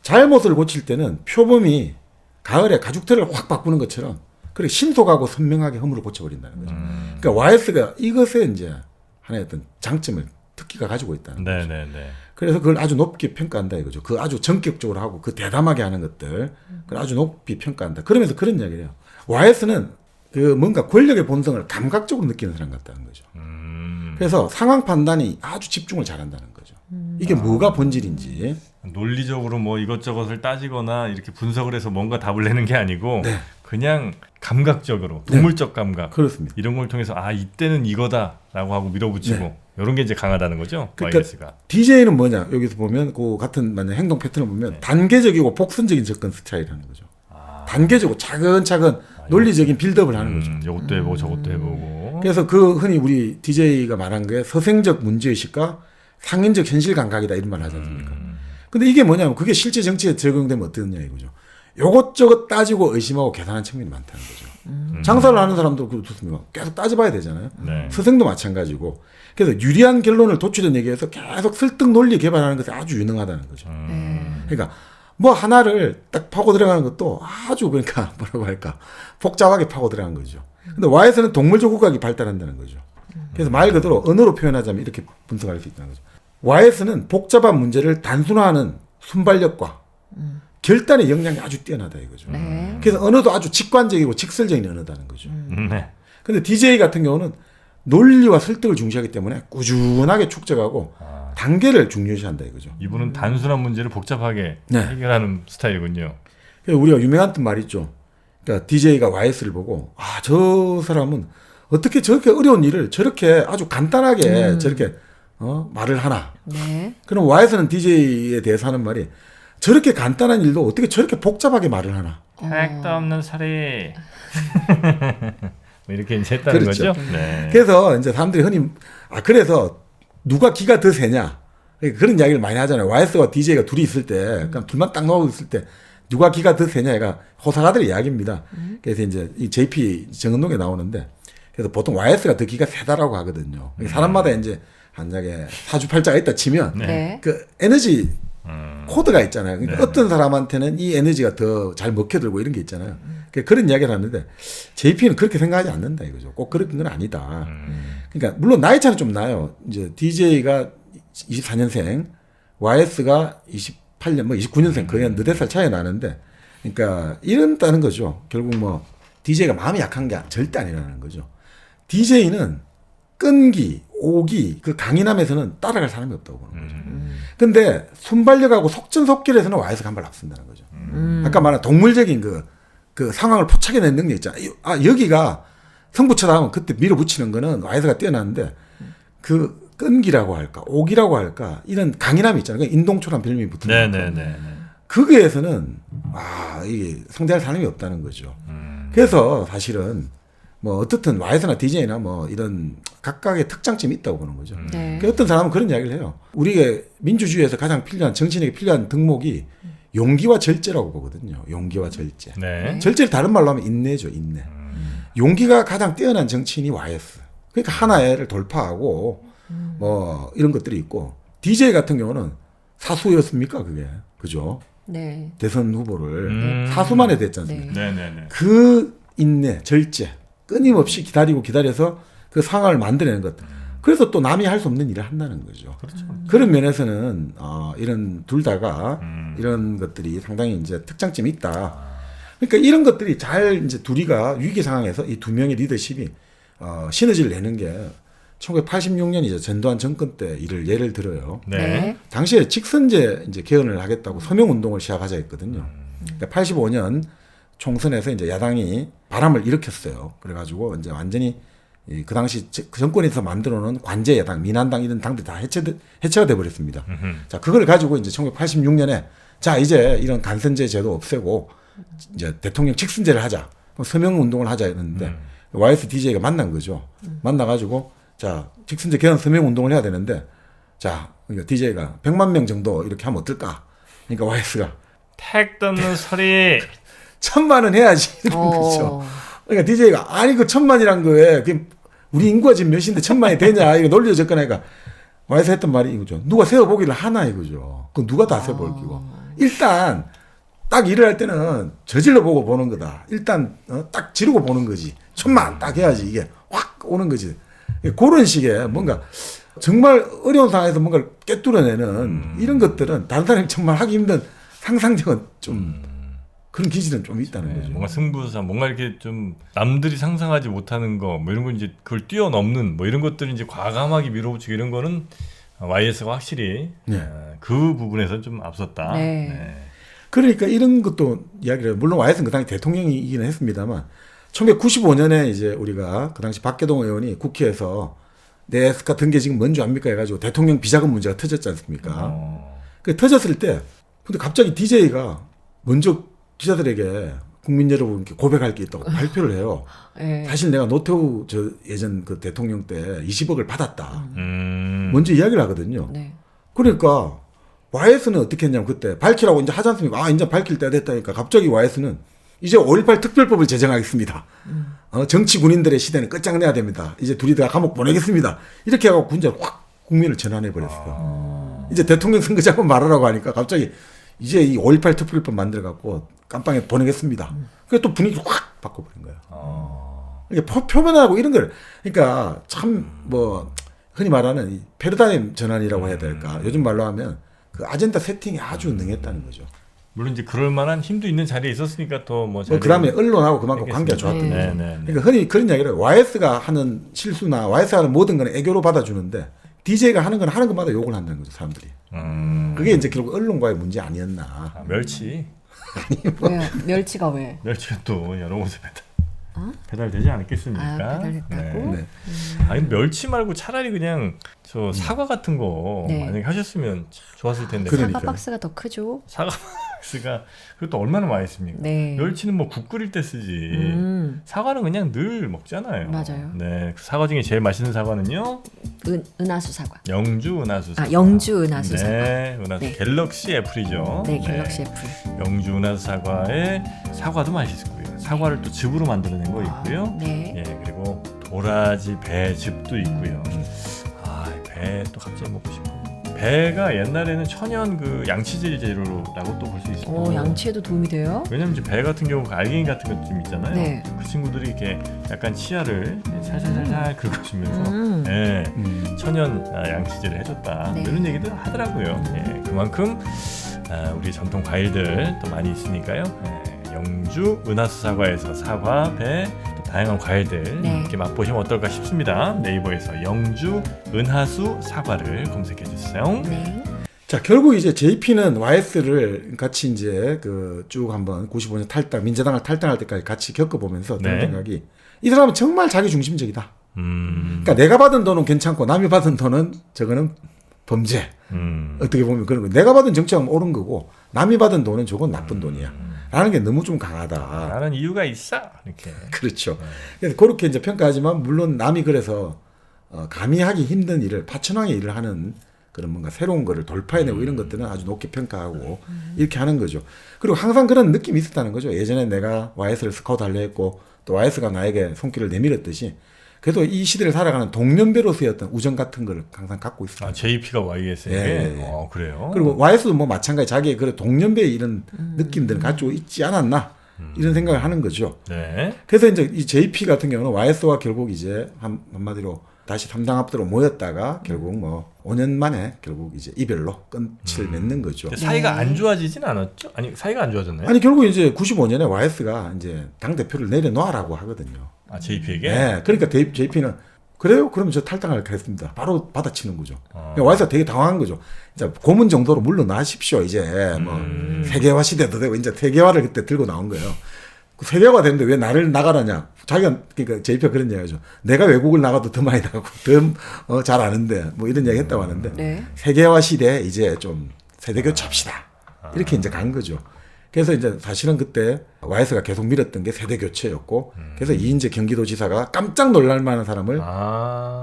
잘못을 고칠 때는 표범이 가을에 가죽털을 확 바꾸는 것처럼 그렇게 신속하고 선명하게 허물을 고쳐버린다는 거죠. 그러니까 YS가 이것에 이제 하나의 어떤 장점을 특기가 가지고 있다는 거죠. 네네네. 그래서 그걸 아주 높게 평가한다 이거죠. 그 아주 전격적으로 하고 그 대담하게 하는 것들 그걸 아주 높이 평가한다. 그러면서 그런 이야기를 해요. YS는 그 뭔가 권력의 본성을 감각적으로 느끼는 사람 같다는 거죠. 그래서 상황 판단이 아주 집중을 잘한다는 거죠. 이게 뭐가 본질인지. 논리적으로 뭐 이것저것을 따지거나 이렇게 분석을 해서 뭔가 답을 내는 게 아니고 네. 그냥 감각적으로 동물적 감각 그렇습니다. 이런 걸 통해서 이때는 이거다라고 하고 밀어붙이고 네. 이런 게 이제 강하다는 거죠. 그러니까 YS가. DJ는 뭐냐 여기서 보면 그 같은 만약 행동 패턴을 보면 단계적이고 복선적인 접근 스타일이라는 거죠. 단계적으로 차근차근 논리적인 빌드업을 하는 거죠. 이것도 해보고 저것도 해보고. 그래서 그 흔히 우리 DJ가 말한 게 서생적 문제의식과 상인적 현실 감각이다 이런 말 하지 않습니까? 근데 이게 뭐냐면 그게 실제 정치에 적용되면 어떠냐 이거죠. 요것저것 따지고 의심하고 계산하는 측면이 많다는 거죠. 장사를 하는 사람도 그렇습니까? 계속 따져봐야 되잖아요. 네. 서생도 마찬가지고. 그래서 유리한 결론을 도출해 내기 위해서 계속 설득 논리 개발하는 것이 아주 유능하다는 거죠. 그러니까 뭐 하나를 딱 파고 들어가는 것도 아주 그러니까 뭐라고 할까 복잡하게 파고 들어가는 거죠. 근데 Y에서는 동물적 후각이 발달한다는 거죠. 그래서 말 그대로 언어로 표현하자면 이렇게 분석할 수 있다는 거죠. Y에서는 복잡한 문제를 단순화하는 순발력과 결단의 역량이 아주 뛰어나다 이거죠. 네. 그래서 언어도 아주 직관적이고 직설적인 언어다는 거죠. 네. 근데 DJ 같은 경우는 논리와 설득을 중시하기 때문에 꾸준하게 축적하고 단계를 중요시한다 이거죠. 이분은 단순한 문제를 복잡하게 네. 해결하는 스타일이군요. 그래서 우리가 유명한 말 있죠. 그러니까 DJ가 YS를 보고 저 사람은 어떻게 저렇게 어려운 일을 저렇게 아주 간단하게 저렇게 말을 하나. 네. 그럼 Y에서는 DJ에 대해서 하는 말이 저렇게 간단한 일도 어떻게 저렇게 복잡하게 말을 하나. 택도 없는 소리. 뭐 이렇게 이제 했다는 그렇죠. 거죠. 네. 그래서 이제 사람들이 흔히 그래서 누가 기가 더 세냐 그런 이야기를 많이 하잖아요. YS와 DJ가 둘이 있을 때, 그냥 둘만 딱 나오고 있을 때 누가 기가 더 세냐가 호사가들의 이야기입니다. 그래서 이제 이 JP 정은동에 나오는데 그래서 보통 YS가 더 기가 세다라고 하거든요. 사람마다 이제 한장에 사주팔자가 있다 치면 네. 그 에너지 코드가 있잖아요. 그러니까 어떤 사람한테는 이 에너지가 더 잘 먹혀들고 이런 게 있잖아요. 그런 이야기를 하는데 JP는 그렇게 생각하지 않는다 이거죠. 꼭 그런 건 아니다. 그러니까 물론 나이 차는 좀 나요. 이제 DJ가 24년생, YS가 28년, 뭐 29년생 거의 한 4살 차이 나는데, 그러니까 이런다는 거죠. 결국 뭐 DJ가 마음이 약한 게 절대 아니라는 거죠. DJ는 끈기, 오기, 그 강인함에서는 따라갈 사람이 없다고 보는 거죠. 근데 순발력하고 속전속결에서는 YS가 한 발 앞선다는 거죠. 아까 말한 동물적인 그 상황을 포착해낸 능력 있잖아요. 여기가 승부처다 하면 그때 밀어붙이는 거는 YS가 뛰어나는데 그 끈기라고 할까, 오기라고 할까, 이런 강인함이 있잖아요. 인동초란 별명이 붙은 거. 네네네. 거기에서는 이게 상대할 사람이 없다는 거죠. 그래서 사실은 뭐 어떻든 YS나 DJ나 뭐 이런 각각의 특장점이 있다고 보는 거죠. 네. 그 어떤 사람은 그런 이야기를 해요. 우리가 민주주의에서 가장 필요한 정치인에게 필요한 덕목이 용기와 절제라고 보거든요. 용기와 절제. 네. 절제를 다른 말로 하면 인내죠. 인내. 용기가 가장 뛰어난 정치인이 YS. 그러니까 하나를 돌파하고 뭐 이런 것들이 있고 DJ 같은 경우는 사수였습니까? 그게. 그죠? 네. 대선 후보를 사수만에 됐지 않습니까? 네네네. 그 인내, 절제, 끊임없이 기다려서 그 상황을 만들어내는 것. 그래서 또 남이 할 수 없는 일을 한다는 거죠. 그렇죠. 그런 면에서는 이런 둘 다가 이런 것들이 상당히 이제 특장점이 있다. 그러니까 이런 것들이 잘 이제 둘이가 위기 상황에서 이 두 명의 리더십이 시너지를 내는 게 1986년 이제 전두환 정권 때 일을 예를 들어요. 네. 당시에 직선제 이제 개헌을 하겠다고 서명 운동을 시작하자 했거든요. 그러니까 85년 총선에서 이제 야당이 바람을 일으켰어요. 그래가지고 이제 완전히 그 당시 그 정권에서 만들어 놓은 관제 야당, 민한당 이런 당들이 다 해체가 돼 버렸습니다. 자, 그걸 가지고 이제 1986년에 자, 이제 이런 간선제 제도 없애고 이제 대통령 직선제를 하자. 서명 운동을 하자 했는데 YS DJ가 만난 거죠. 만나가지고 자, 직선제 개헌 서명 운동을 해야 되는데 자, 그러니까 DJ가 100만 명 정도 이렇게 하면 어떨까? 그러니까 YS가 택도 없는 소리. 1000만은 해야지 이런 거죠. 그러니까 DJ가 아니 그 1000만이란 거에 우리 인구가 지금 몇인데 1000만이 되냐 이거 논리적 접근하니까 YS 했던 말이 이거죠. 누가 세어보기를 하나 이거죠. 그럼 누가 다 세어볼 기고. 일단 딱 일을 할 때는 저질러 보고 보는 거다. 일단 딱 지르고 보는 거지. 1000만 딱 해야지 이게 확 오는 거지. 그런 식의 뭔가 정말 어려운 상황에서 뭔가를 꿰뚫어내는 이런 것들은 다른 사람이 정말 하기 힘든 상상력은 좀 그런 기질은 좀 있다는 거죠. 뭔가 승부사, 뭔가 이렇게 좀 남들이 상상하지 못하는 거, 뭐 이런 건 이제 그걸 뛰어넘는 뭐 이런 것들이 이제 과감하게 밀어붙이고 이런 거는 YS가 확실히 그 부분에서 좀 앞섰다. 네. 네. 그러니까 이런 것도 이야기를 해요. 물론 YS는 그 당시 대통령이기는 했습니다만 1995년에 이제 우리가 그 당시 박계동 의원이 국회에서 내 에스카 등계 지금 뭔 줄 압니까 해가지고 대통령 비자금 문제가 터졌지 않습니까? 그 터졌을 때 근데 갑자기 DJ가 먼저 기자들에게 국민 여러분께 고백할 게 있다고 발표를 해요. 예. 사실 내가 노태우 저 예전 그 대통령 때 20억을 받았다. 음. 먼저 이야기를 하거든요. 네. 그러니까 YS는 어떻게 했냐면 그때 밝히라고 이제 하지 않습니까? 아, 이제 밝힐 때가 됐다니까 갑자기 YS는 이제 5.18 특별법을 제정하겠습니다. 정치 군인들의 시대는 끝장내야 됩니다. 이제 둘이 다 감옥 보내겠습니다. 이렇게 하고 군자를 확 국민을 전환해 버렸어요. 이제 대통령 선거자금 말하라고 하니까 갑자기 이제 이 5.18 특별법 만들어 갖고 깜빵에 보내겠습니다. 그게 또 분위기를 확 바꿔버린 거예요. 이게 표면하고 이런 걸 그러니까 참 뭐 흔히 말하는 이 패러다임 전환이라고 해야 될까? 요즘 말로 하면 그 아젠다 세팅이 아주 능했다는 거죠. 물론 이제 그럴 만한 힘도 있는 자리에 있었으니까 더뭐 그다음에 언론하고 그만큼 관계가 좋았던 거죠. 네. 그러니까 흔히 그런 이야기를 해요. YS가 하는 실수나 YS가 하는 모든 건 애교로 받아주는데 DJ가 하는 건 하는 것마다 욕을 한다는 거죠, 사람들이. 그게 이제 결국 언론과의 문제 아니었나. 아, 멸치. 왜요? 멸치가 왜? 멸치가 또 여러 곳에 배달되지 않겠습니까? 아, 배달됐다고? 네. 아니 멸치 말고 차라리 그냥 저 사과 같은 거 네. 만약에 하셨으면 참 좋았을 텐데. 그러니까요. 사과 박스가 더 크죠. 사과 박스가 그것도 얼마나 맛있습니까? 네. 멸치는 뭐 국 끓일 때 쓰지. 사과는 그냥 늘 먹잖아요. 맞아요. 네, 그 사과 중에 제일 맛있는 사과는요. 은하수 사과. 영주 은하수 사과. 아, 영주 은하수 사과. 네, 은하수. 네. 갤럭시 애플이죠. 네, 갤럭시 애플. 영주 은하수 사과에 사과도 맛있고요. 사과를 또 즙으로 만들어낸 거 있고요. 네. 예, 그리고 도라지 배즙도 있고요. 아, 배 또 갑자기 먹고 싶어. 배가 옛날에는 천연 그 양치질 재료라고 또 볼 수 있어요. 양치에도 도움이 돼요? 왜냐면 이제 배 같은 경우 알갱이 같은 것 좀 있잖아요. 네. 그 친구들이 이렇게 약간 치아를 살살살살 긁어주면서 예, 천연 양치질을 해줬다. 네. 이런 얘기들 하더라고요. 예, 그만큼 우리 전통 과일들 또 많이 있으니까요. 예, 영주 은하수 사과에서 사과, 배, 또 다양한 과일들 네. 이렇게 맛보시면 어떨까 싶습니다. 네이버에서 영주 은하수 사과를 검색해 주세요. 네. 자, 결국 이제 JP는 YS를 같이 이제 그 쭉 한번 95년 탈당, 민주당을 탈당할 때까지 같이 겪어보면서 드는 네. 생각이 이 사람은 정말 자기 중심적이다. 음, 그러니까 내가 받은 돈은 괜찮고 남이 받은 돈은 저거는 범죄. 어떻게 보면 그런 거. 내가 받은 정책은 옳은 거고 남이 받은 돈은 저건 나쁜 돈이야. 라는 게 너무 좀 강하다. 나는 이유가 있어 이렇게. 그렇죠. 그래서 그렇게 이제 평가하지만 물론 남이 그래서 감히 하기 힘든 일을 파천왕의 일을 하는 그런 뭔가 새로운 거를 돌파해내고 이런 것들은 아주 높게 평가하고 이렇게 하는 거죠. 그리고 항상 그런 느낌이 있었다는 거죠. 예전에 내가 YS를 스카우트 하려 했고 또 YS가 나에게 손길을 내밀었듯이 그래도 이 시대를 살아가는 동년배로서의 어떤 우정 같은 걸 항상 갖고 있어요. 아, JP가 YS에게? 예. 그래요? 그리고 YS도 뭐 마찬가지 자기의 그런 동년배의 이런 느낌들을 가지고 있지 않았나 이런 생각을 하는 거죠. 네. 그래서 이제 이 JP 같은 경우는 YS와 결국 이제 한마디로 다시 3당 합도로 모였다가 결국 뭐 5년 만에 결국 이제 이별로 끝을 맺는 거죠. 사이가 안 좋아지진 않았죠? 아니, 사이가 안 좋아졌나요? 아니 결국 이제 95년에 YS가 이제 당 대표를 내려놓으라고 하거든요. 아, JP에게? 네, 그러니까 JP는 그래요? 그러면 저 탈당하겠습니다. 바로 받아치는 거죠. 그러니까 YS가 되게 당황한 거죠. 이제 고문 정도로 물러나십시오. 이제 뭐 세계화 시대도 되고 이제 세계화를 그때 들고 나온 거예요. 그 세계화가 되는데 왜 나를 나가라냐? 자기가 그러니까 JP가 그런 얘기하죠. 내가 외국을 나가도 더 많이 나가고 더 잘 아는데 뭐 이런 얘기 했다고 하는데 네. 세계화 시대에 이제 좀 세대 교체합시다. 이렇게 이제 간 거죠. 그래서 이제 사실은 그때 YS가 계속 밀었던 게 세대 교체였고 그래서 이인재 경기도지사가 깜짝 놀랄 만한 사람을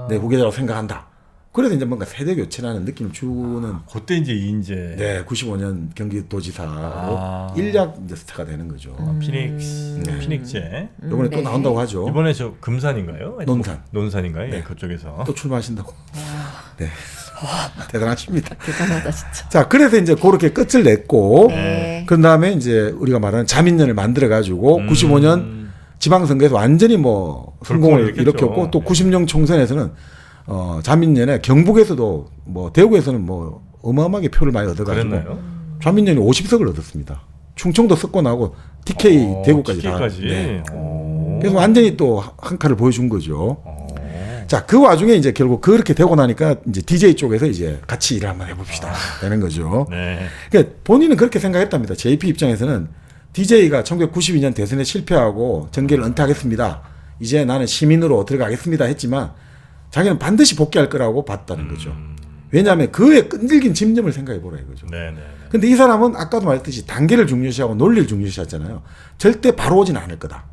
내 후계자라고 생각한다. 그래서 이제 뭔가 세대 교체라는 느낌을 주는 그때 이제 이인재. 네, 95년 경기도지사로 일약 이제 스타가 되는 거죠. 피닉스, 피닉제. 이번에 또 네. 나온다고 하죠. 이번에 저 금산인가요? 아니, 논산. 논산인가요? 네. 예, 그쪽에서. 또 출마하신다고. 네. 대단하십니다. 대단하다 진짜. 자, 그래서 이제 그렇게 끝을 냈고, 네. 그런 다음에 이제 우리가 말하는 자민련을 만들어가지고 95년 지방선거에서 완전히 뭐 성공을 일으켰죠. 일으켰고 또 90년 총선에서는 자민련에 경북에서도 뭐 대구에서는 뭐 어마어마하게 표를 많이 얻어가지고 그랬나요? 자민련이 50석을 얻었습니다. 충청도 석권하고 TK 대구까지 다. TK까지. 네. 그래서 완전히 또 한 칼을 보여준 거죠. 자, 그 와중에 이제 결국 그렇게 되고 나니까 이제 DJ 쪽에서 이제 같이 일을 한번 해봅시다. 되는 거죠. 네. 그러니까 본인은 그렇게 생각했답니다. JP 입장에서는 DJ가 1992년 대선에 실패하고 정계를 은퇴하겠습니다. 이제 나는 시민으로 들어가겠습니다. 했지만 자기는 반드시 복귀할 거라고 봤다는 거죠. 왜냐하면 그의 끈질긴 집념을 생각해 보라 이거죠. 네네. 근데 이 사람은 아까도 말했듯이 단계를 중요시하고 논리를 중요시하잖아요. 절대 바로 오지는 않을 거다.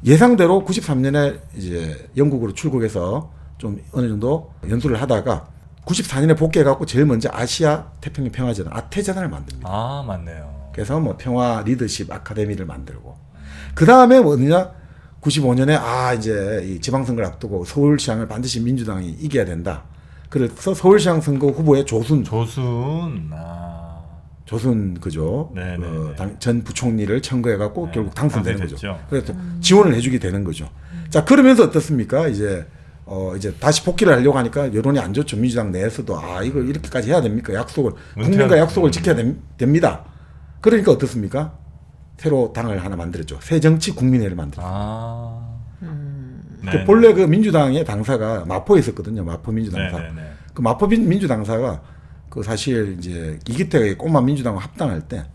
예상대로 93년에 이제 영국으로 출국해서 좀 어느 정도 연수를 하다가 94년에 복귀해갖고 제일 먼저 아시아 태평양 평화재단 아태재단을 만듭니다. 아 맞네요. 그래서 뭐 평화 리더십 아카데미를 만들고 그 다음에 뭐냐 95년에 이제 이 지방선거를 앞두고 서울시장을 반드시 민주당이 이겨야 된다. 그래서 서울시장 선거 후보에 조순 그죠. 전 부총리를 청구해갖고 결국 당선되는 거죠. 그래서 지원을 해주게 되는 거죠. 자 그러면서 어떻습니까? 이제 다시 복귀를 하려고 하니까 여론이 안 좋죠. 민주당 내에서도 이거 이렇게까지 해야 됩니까? 국민과 약속을 지켜야 됩니다. 그러니까 어떻습니까? 새로 당을 하나 만들었죠. 새정치국민회를 만들었죠. 본래 그 민주당의 당사가 마포에 있었거든요. 마포 민주당사. 그 마포 민주당사가 그 사실 이제 이기태가 꼬마 민주당과 합당할 때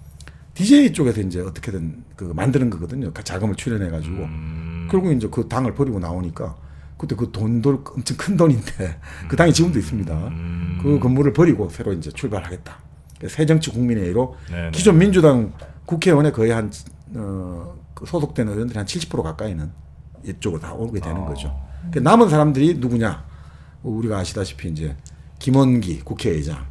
DJ 쪽에서 이제 어떻게든 그 만드는 거거든요. 그 자금을 출연해 가지고 결국 이제 그 당을 버리고 나오니까 그때 그 돈도 엄청 큰 돈인데 그 당이 지금도 있습니다. 그 건물을 버리고 새로 이제 출발하겠다. 새정치국민회의로 기존 민주당 국회의원에 거의 한 그 소속된 의원들이 한 70% 가까이는 이쪽으로 다 오게 되는 거죠. 남은 사람들이 누구냐? 우리가 아시다시피 이제 김원기 국회의장,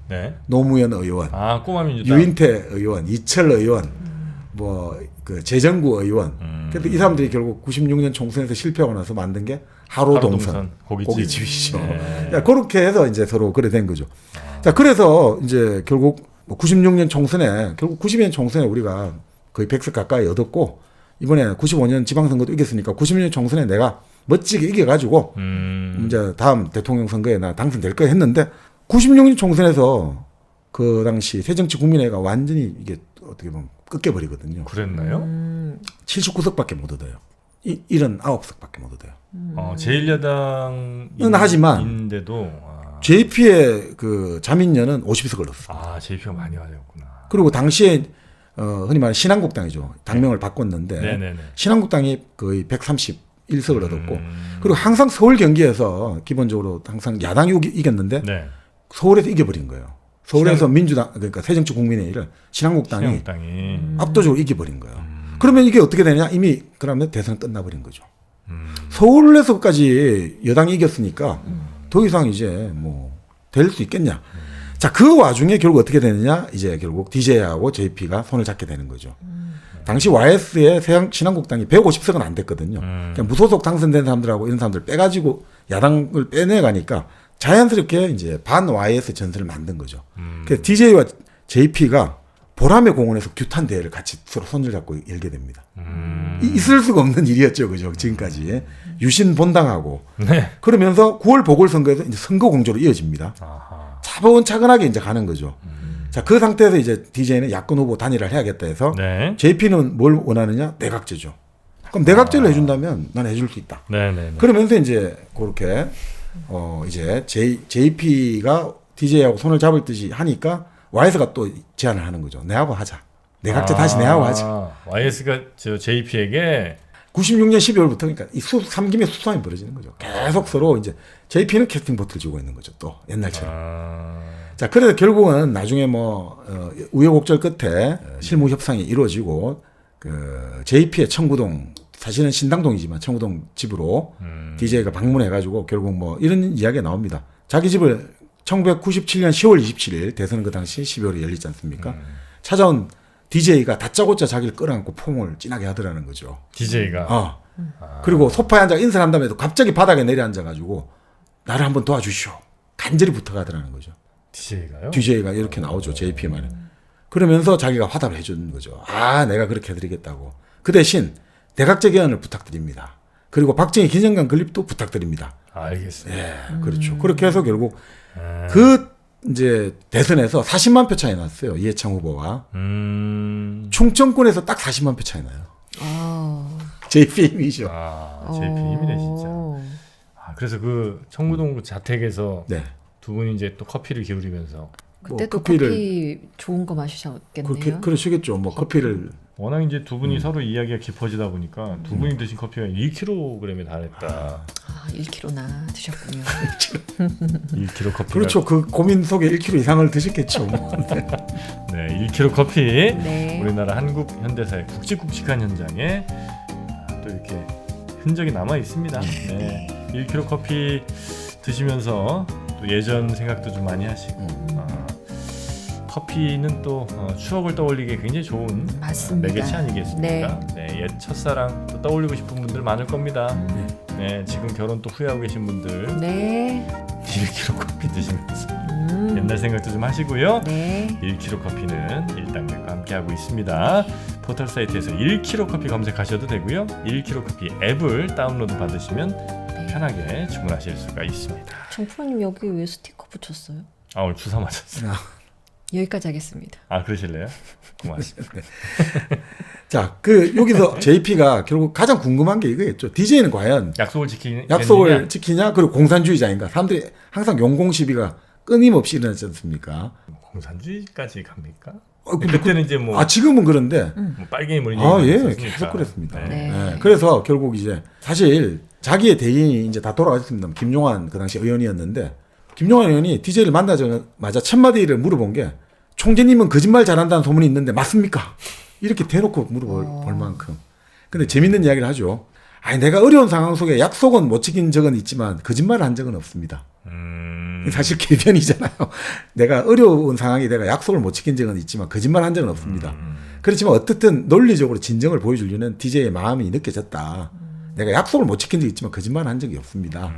노무현 의원, 꼬마 민주당, 유인태 의원, 이철 의원, 뭐 그 재정구 의원. 그래서 이 사람들이 결국 96년 총선에서 실패하고 나서 만든 게 하로동선 고깃집이죠. 그렇게 해서 이제 서로 그래 된 거죠. 자 그래서 이제 결국 96년 총선에 결국 92년 총선에 우리가 거의 100석 가까이 얻었고 이번에 95년 지방선거도 이겼으니까 96년 총선에 내가 멋지게 이겨가지고 이제 다음 대통령 선거에 나 당선될 거야 했는데 96년 총선에서 그 당시 새정치국민회가 완전히 이게 어떻게 보면 꺾여버리거든요. 그랬나요? 79석밖에 못 얻어요. 79석밖에 못 얻어요. 제1야당은 하지만 JP의 그 자민련은 50석을 얻었어요. JP가 많이 가졌구나. 그리고 당시에 흔히 말하는 신한국당이죠. 당명을 바꿨는데 신한국당이 거의 131석을 얻었고 그리고 항상 서울 경기에서 기본적으로 항상 야당이 이겼는데 서울에서 이겨버린 거예요. 서울에서 민주당 그러니까 새정치국민회의를 신한국당이 압도적으로 이겨버린 거예요. 그러면 이게 어떻게 되냐? 이미 그러면 대선은 끝나버린 거죠. 서울에서까지 여당이 이겼으니까 더 이상 이제 뭐 될 수 있겠냐? 자, 그 와중에 결국 어떻게 되느냐? 이제 결국 DJ하고 JP가 손을 잡게 되는 거죠. 당시 YS의 신한국당이 150석은 안 됐거든요. 그냥 무소속 당선된 사람들하고 이런 사람들 빼가지고 야당을 빼내가니까 자연스럽게 이제 반 YS 전선을 만든 거죠. 그래서 DJ와 JP가 보람의 공원에서 규탄 대회를 같이 서로 손을 잡고 열게 됩니다. 있을 수가 없는 일이었죠, 그죠? 지금까지 유신 본당하고 그러면서 9월 보궐선거에서 이제 선거 공조로 이어집니다. 차분차근하게 이제 가는 거죠. 자, 그 상태에서 이제 DJ는 야권 후보 단일화를 해야겠다 해서 JP는 뭘 원하느냐? 내각제죠. 그럼 내각제를 해준다면 난 해줄 수 있다. 그러면서 이제 그렇게 이제 JP가 DJ하고 손을 잡을 듯이 하니까 YS가 또 제안을 하는 거죠. 내하고 하자. 내각제 다시 내하고 하자. YS가 JP에게 96년 12월부터 그러니까 이 삼김의 수사이 벌어지는 거죠. 계속 서로 이제 JP는 캐스팅 보트를 쥐고 있는 거죠. 또 옛날처럼. 자, 그래서 결국은 나중에 뭐 우여곡절 끝에 실무 협상이 이루어지고 그 JP의 청구동 사실은 신당동이지만 청구동 집으로 DJ가 방문해가지고 결국 뭐 이런 이야기가 나옵니다. 자기 집을 1997년 10월 27일 대선은 그 당시 12월에 열리지 않습니까? 찾아온 DJ가 다짜고짜 자기를 끌어안고 폼을 진하게 하더라는 거죠. DJ가. 그리고 소파에 앉아 인사를 한 다음에도 갑자기 바닥에 내려앉아가지고 나를 한번 도와주시오. 간절히 부탁하더라는 거죠. DJ가요? DJ가 이렇게 나오죠. JP 말에. 그러면서 자기가 화답을 해주는 거죠. 내가 그렇게 해드리겠다고. 그 대신 대각제 개헌을 부탁드립니다. 그리고 박정희 기념관 건립도 부탁드립니다. 알겠습니다. 그렇죠. 그렇게 해서 결국 그 이제 대선에서 40만 표 차이 났어요. 이해창 후보와. 충청권에서 딱 40만 표 차이 나요. JP 힘이죠. JP 힘이네 진짜. 그래서 그 청구동 자택에서 두 분이 이제 또 커피를 기울이면서 그때도 커피를 커피 좋은 거 마시셨겠네요. 그러시겠죠. 뭐 커피를 워낙 이제 두 분이 서로 이야기가 깊어지다 보니까 두 분이 드신 커피가 1kg에 달했다. 1kg나 드셨군요. 1kg 커피. 그렇죠. 그 고민 속에 1kg 이상을 드셨겠죠. 네, 1kg 커피. 네. 우리나라 한국 현대사의 굵직굵직한 현장에 또 이렇게 흔적이 남아 있습니다. 네, 1kg 커피 드시면서 또 예전 생각도 좀 많이 하시고 커피는 또 추억을 떠올리기에 굉장히 좋은 맞습니다. 매개체 아니겠습니까? 네, 옛 첫사랑 또 떠올리고 싶은 분들 많을 겁니다. 네, 지금 결혼 또 후회하고 계신 분들 네. 1kg 커피 드시면서 옛날 생각도 좀 하시고요. 네. 1kg 커피는 일당백과 함께하고 있습니다. 포털 사이트에서 1kg 커피 검색하셔도 되고요. 1kg 커피 앱을 다운로드 받으시면 편하게 주문하실 수가 있습니다. 정프로님 여기 왜 스티커 붙였어요? 아, 오늘 주사 맞았어요. 여기까지 하겠습니다. 아, 그러실래요? 고맙습니다. 자, 여기서 JP가 결국 가장 궁금한 게 이거였죠. DJ는 과연 약속을 지키냐? 그리고 공산주의자인가? 사람들이 항상 용공시비가 끊임없이 일어나지 않습니까? 공산주의까지 갑니까? 근데 그때는 이제 뭐 지금은 그런데 뭐 빨갱이 몰린 예, 계속 그랬습니다. 네. 네. 그래서 결국 이제 사실 자기의 대인이 이제 다 돌아가셨습니다. 김용환 그 당시 의원이었는데 김용환 의원이 DJ를 만나자마자 첫 마디를 물어본 게 총재님은 거짓말 잘한다는 소문이 있는데 맞습니까? 이렇게 대놓고 물어볼 만큼. 근데 재밌는 이야기를 하죠. 아니 내가 어려운 상황 속에 약속은 못 지킨 적은 있지만 거짓말을 한 적은 없습니다. 사실 개변이잖아요. 내가 어려운 상황에 내가 약속을 못 지킨 적은 있지만 거짓말 한 적은 없습니다. 그렇지만 어떻든 논리적으로 진정을 보여주려는 DJ의 마음이 느껴졌다. 내가 약속을 못 지킨 적이 있지만 거짓말 한 적이 없습니다.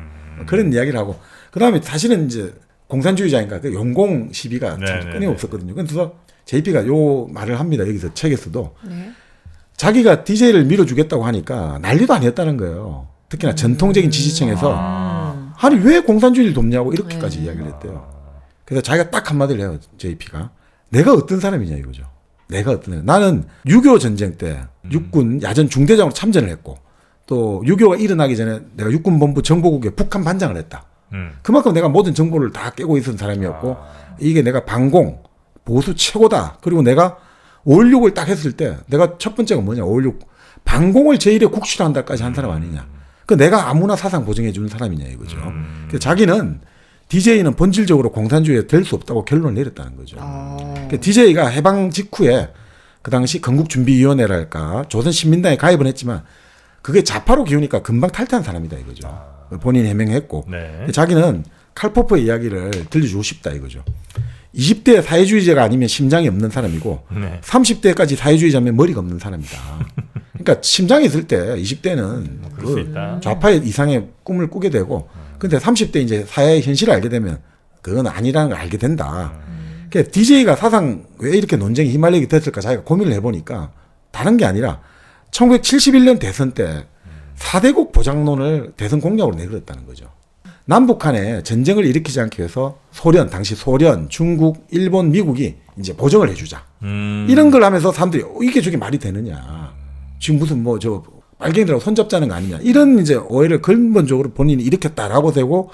그런 이야기를 하고 그 다음에 사실은 이제 공산주의자인가 그 용공 시비가 끊임없었거든요. 그래서 JP가 요 말을 합니다. 여기서 책에서도 네. 자기가 DJ를 밀어주겠다고 하니까 난리도 아니었다는 거예요. 특히나 전통적인 지지층에서 아니 왜 공산주의를 돕냐고 이렇게까지 이야기를 했대요. 그래서 자기가 딱 한마디를 해요. JP가 내가 어떤 사람이냐 이거죠. 내가 어떤 사람. 나는 6.25 전쟁 때 육군 야전 중대장으로 참전을 했고 또 6.25가 일어나기 전에 내가 육군본부 정보국에 북한 반장을 했다. 그만큼 내가 모든 정보를 다 깨고 있었던 사람이었고 이게 내가 반공 보수 최고다. 그리고 내가 5.16을 딱 했을 때 내가 첫 번째가 뭐냐 5.16 반공을 제1의 국시로 한다까지 한 사람 아니냐. 그 내가 아무나 사상 보증해 주는 사람이냐 이거죠. 그래서 자기는 DJ는 본질적으로 공산주의가 될 수 없다고 결론을 내렸다는 거죠. 그러니까 DJ가 해방 직후에 그 당시 건국준비위원회랄까 조선신민당에 가입은 했지만 그게 좌파로 기우니까 금방 탈퇴한 사람이다 이거죠. 본인이 해명했고 자기는 칼포퍼의 이야기를 들려주고 싶다 이거죠. 20대 사회주의자가 아니면 심장이 없는 사람이고 30대까지 사회주의자면 머리가 없는 사람이다. 그러니까 심장이 있을 때 20대는 그 좌파의 이상의 꿈을 꾸게 되고 근데 30대 이제 사회의 현실을 알게 되면 그건 아니라는 걸 알게 된다. 그러니까 DJ가 사상 왜 이렇게 논쟁에 휘말리게 됐을까 자기가 고민을 해보니까 다른 게 아니라 1971년 대선 때 4대국 보장론을 대선 공약으로 내걸었다는 거죠. 남북한에 전쟁을 일으키지 않기 위해서 당시 소련, 중국, 일본, 미국이 이제 보정을 해주자. 이런 걸 하면서 사람들이 이게 저게 말이 되느냐. 지금 무슨 빨갱이들하고 손잡자는 거 아니냐. 이런 이제 오해를 근본적으로 본인이 일으켰다라고 되고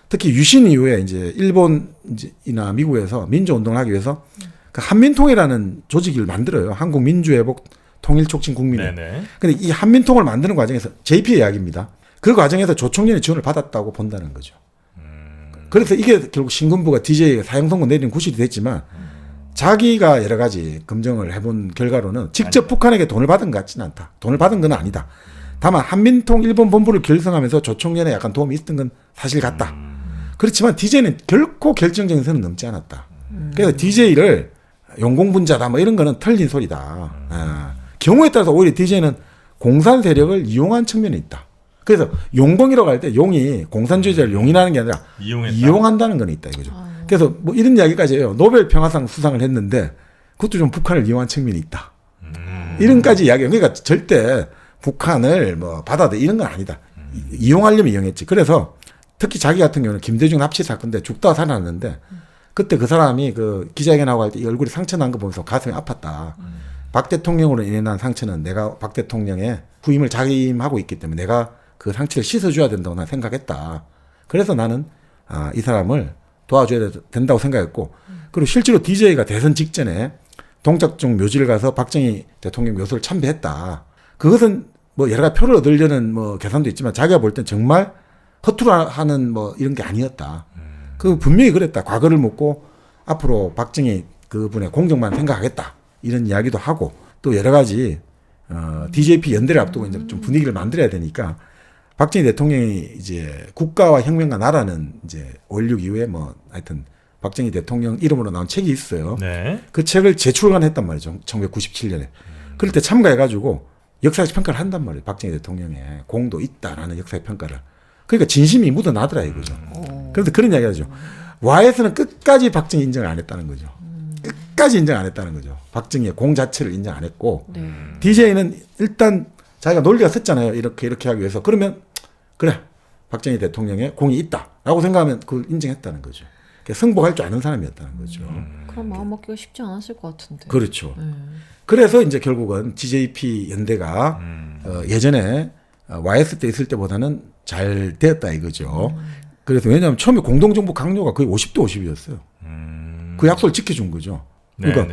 특히 유신 이후에 이제 일본이나 미국에서 민주운동을 하기 위해서 그 한민통이라는 조직을 만들어요. 한국민주회복 통일촉진국민회. 근데 이 한민통을 만드는 과정에서 JP의 이야기입니다. 그 과정에서 조총련의 지원을 받았다고 본다는 거죠. 그래서 이게 결국 신군부가 DJ에 사형선고 내리는 구실이 됐지만 자기가 여러 가지 검증을 해본 결과로는 직접 북한에게 돈을 받은 것 같지는 않다. 돈을 받은 건 아니다. 다만 한민통 일본 본부를 결성하면서 조총련에 약간 도움이 있었던 건 사실 같다. 그렇지만 DJ는 결코 결정적인 선을 넘지 않았다. 그래서 DJ를 용공분자다 뭐 이런 거는 틀린 소리다. 경우에 따라서 오히려 DJ는 공산 세력을 이용한 측면이 있다. 그래서 용공이라고 할 때 용이 공산주의자를 용인하는 게 아니라 이용한다는 건 있다 이거죠. 그래서 뭐 이런 이야기까지 해요. 노벨 평화상 수상을 했는데 그것도 좀 북한을 이용한 측면이 있다. 이런까지 이야기해요. 그러니까 절대 북한을 뭐 받아들 이런 건 아니다. 이용하려면 이용했지. 그래서 특히 자기 같은 경우는 김대중 납치 사건 때 죽다가 살아났는데 그때 그 사람이 그 기자회견하고 할 때 얼굴에 상처 난 거 보면서 가슴이 아팠다. 박 대통령으로 인해 난 상처는 내가 박 대통령의 후임을 자임하고 있기 때문에 내가 그 상처를 씻어줘야 된다고 난 생각했다. 그래서 나는 이 사람을 도와줘야 된다고 생각했고 그리고 실제로 DJ가 대선 직전에 동작중 묘지를 가서 박정희 대통령 묘소를 참배했다. 그것은 뭐 여러 가지 표를 얻으려는 뭐 계산도 있지만 자기가 볼 땐 정말 허투루 하는 뭐 이런 게 아니었다. 그 분명히 그랬다. 과거를 묻고 앞으로 박정희 그분의 공정만 생각하겠다. 이런 이야기도 하고 또 여러 가지 DJP 연대를 앞두고 이제 좀 분위기를 만들어야 되니까 박정희 대통령이 이제 국가와 혁명과 나라는 이제 5.16 이후에 뭐 하여튼 박정희 대통령 이름으로 나온 책이 있어요. 네. 그 책을 재출간했단 말이죠. 1997년에. 그럴 때 참가해가지고 역사적 평가를 한단 말이에요. 박정희 대통령의 공도 있다라는 역사적 평가를. 그러니까 진심이 묻어나더라 이거죠. 그래서 그런 이야기 하죠. 와에서는 끝까지 박정희 인정을 안 했다는 거죠. 끝까지 인정 안 했다는 거죠. 박정희의 공 자체를 인정 안 했고 네. DJ는 일단 자기가 논리가 섰잖아요. 이렇게 하기 위해서. 그러면 그래 박정희 대통령의 공이 있다라고 생각하면 그걸 인정했다는 거죠. 승복할 줄 아는 사람이었다는 거죠. 그럼 마음 먹기가 쉽지 않았을 것 같은데. 그렇죠. 그래서 이제 결국은 DJP 연대가 예전에 YS 때 있을 때보다는 잘 되었다 이거죠. 그래서 왜냐하면 처음에 공동정부 강요가 거의 50대 50이었어요. 그 약속을 지켜준 거죠. 그러니까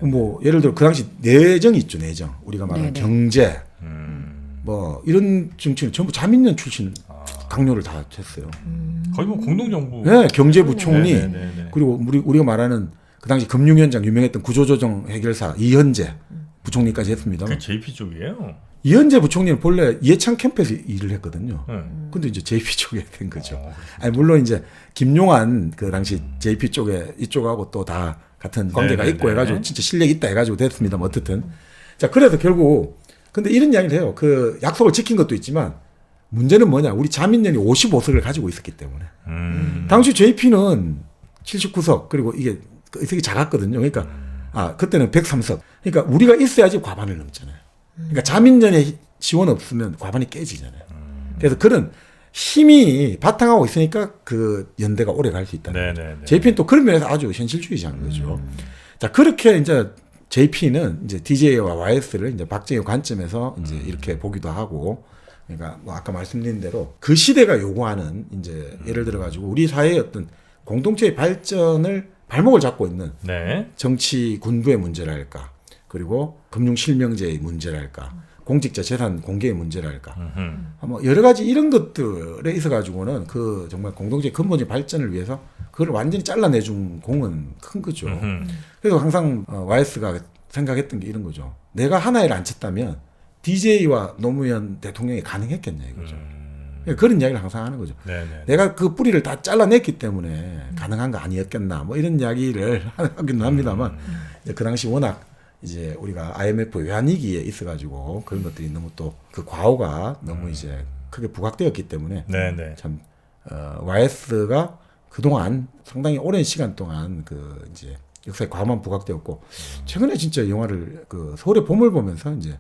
뭐 예를 들어 그 당시 내정이 있죠. 내정. 우리가 말하는 네네. 경제 뭐 이런 정치는 전부 자민련 출신 강요를 다 했어요. 거의 뭐 공동정부. 네, 경제부총리 네네네. 그리고 우리가 말하는 그 당시 금융위원장 유명했던 구조조정 해결사 이현재 부총리까지 했습니다. 그 JP 쪽이에요. 이현재 부총리는 본래 이해창 캠프에서 일을 했거든요. 네. 근데 이제 JP 쪽에 된 거죠. 아니 물론 이제 김용환 그 당시 JP 쪽에 이쪽하고 또 다 같은 관계가 있고 해가지고 진짜 실력 있다 해가지고 됐습니다. 뭐 어쨌든 자 그래서 결국 근데 이런 이야기를 해요. 그 약속을 지킨 것도 있지만 문제는 뭐냐? 우리 자민련이 55석을 가지고 있었기 때문에 당시 JP는 79석 그리고 이게 의석이 작았거든요. 그러니까 그때는 103석. 그러니까 우리가 있어야지 과반을 넘잖아요. 그러니까 자민련의 지원 없으면 과반이 깨지잖아요. 그래서 그런 힘이 바탕하고 있으니까 그 연대가 오래 갈 수 있다는 거죠. JP는 또 그런 면에서 아주 현실주의자인 거죠. 자 그렇게 이제 JP는 이제 DJ와 YS를 이제 박정희 관점에서 이제 이렇게 보기도 하고, 그러니까 뭐 아까 말씀드린 대로 그 시대가 요구하는 이제 예를 들어 가지고 우리 사회의 어떤 공동체의 발전을 발목을 잡고 있는 정치 군부의 문제랄까, 그리고 금융 실명제의 문제랄까, 공직자 재산 공개의 문제랄까, 뭐 여러 가지 이런 것들에 있어 가지고는 그 정말 공동체의 근본적인 발전을 위해서 그걸 완전히 잘라내준 공은 큰 거죠. 그래서 항상 YS가 생각했던 게 이런 거죠. 내가 하나를 안 쳤다면 DJ와 노무현 대통령이 가능했겠냐 이거죠. 그런 이야기를 항상 하는 거죠. 내가 그 뿌리를 다 잘라냈기 때문에 가능한 거 아니었겠나 뭐 이런 이야기를 하기는 합니다만 그 당시 워낙 이제 우리가 IMF 외환위기에 있어가지고 그런 것들이 너무 또 그 과오가 너무 이제 크게 부각되었기 때문에 참 YS가 그동안 상당히 오랜 시간 동안 그 이제 역사의 과오만 부각되었고 최근에 진짜 영화를 그 서울의 봄을 보면서 이제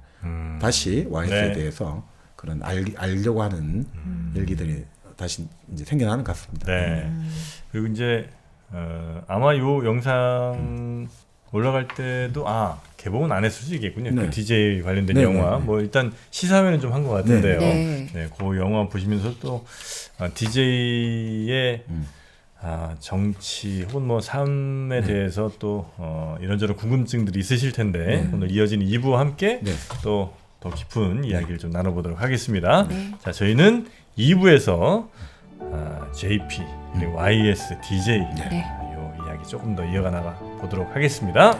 다시 YS에 대해서 그런 알려고 하는 열기들이 다시 이제 생겨나는 것 같습니다. 그리고 이제 아마 요 영상 올라갈 때도 개봉은 안 했을 수 있겠군요. 그 DJ 관련된 영화. 뭐 일단 시사회는 좀 한 것 같은데요. 그 영화 보시면서 또 DJ의 정치 혹은 뭐 삶에 대해서 또 이런저런 궁금증들이 있으실 텐데 오늘 이어지는 2부와 함께 또 더 깊은 이야기를 좀 나눠보도록 하겠습니다. 자, 저희는 2부에서 JP 그리고 YS, DJ 이 이야기 조금 더 이어가 나가 보도록 하겠습니다.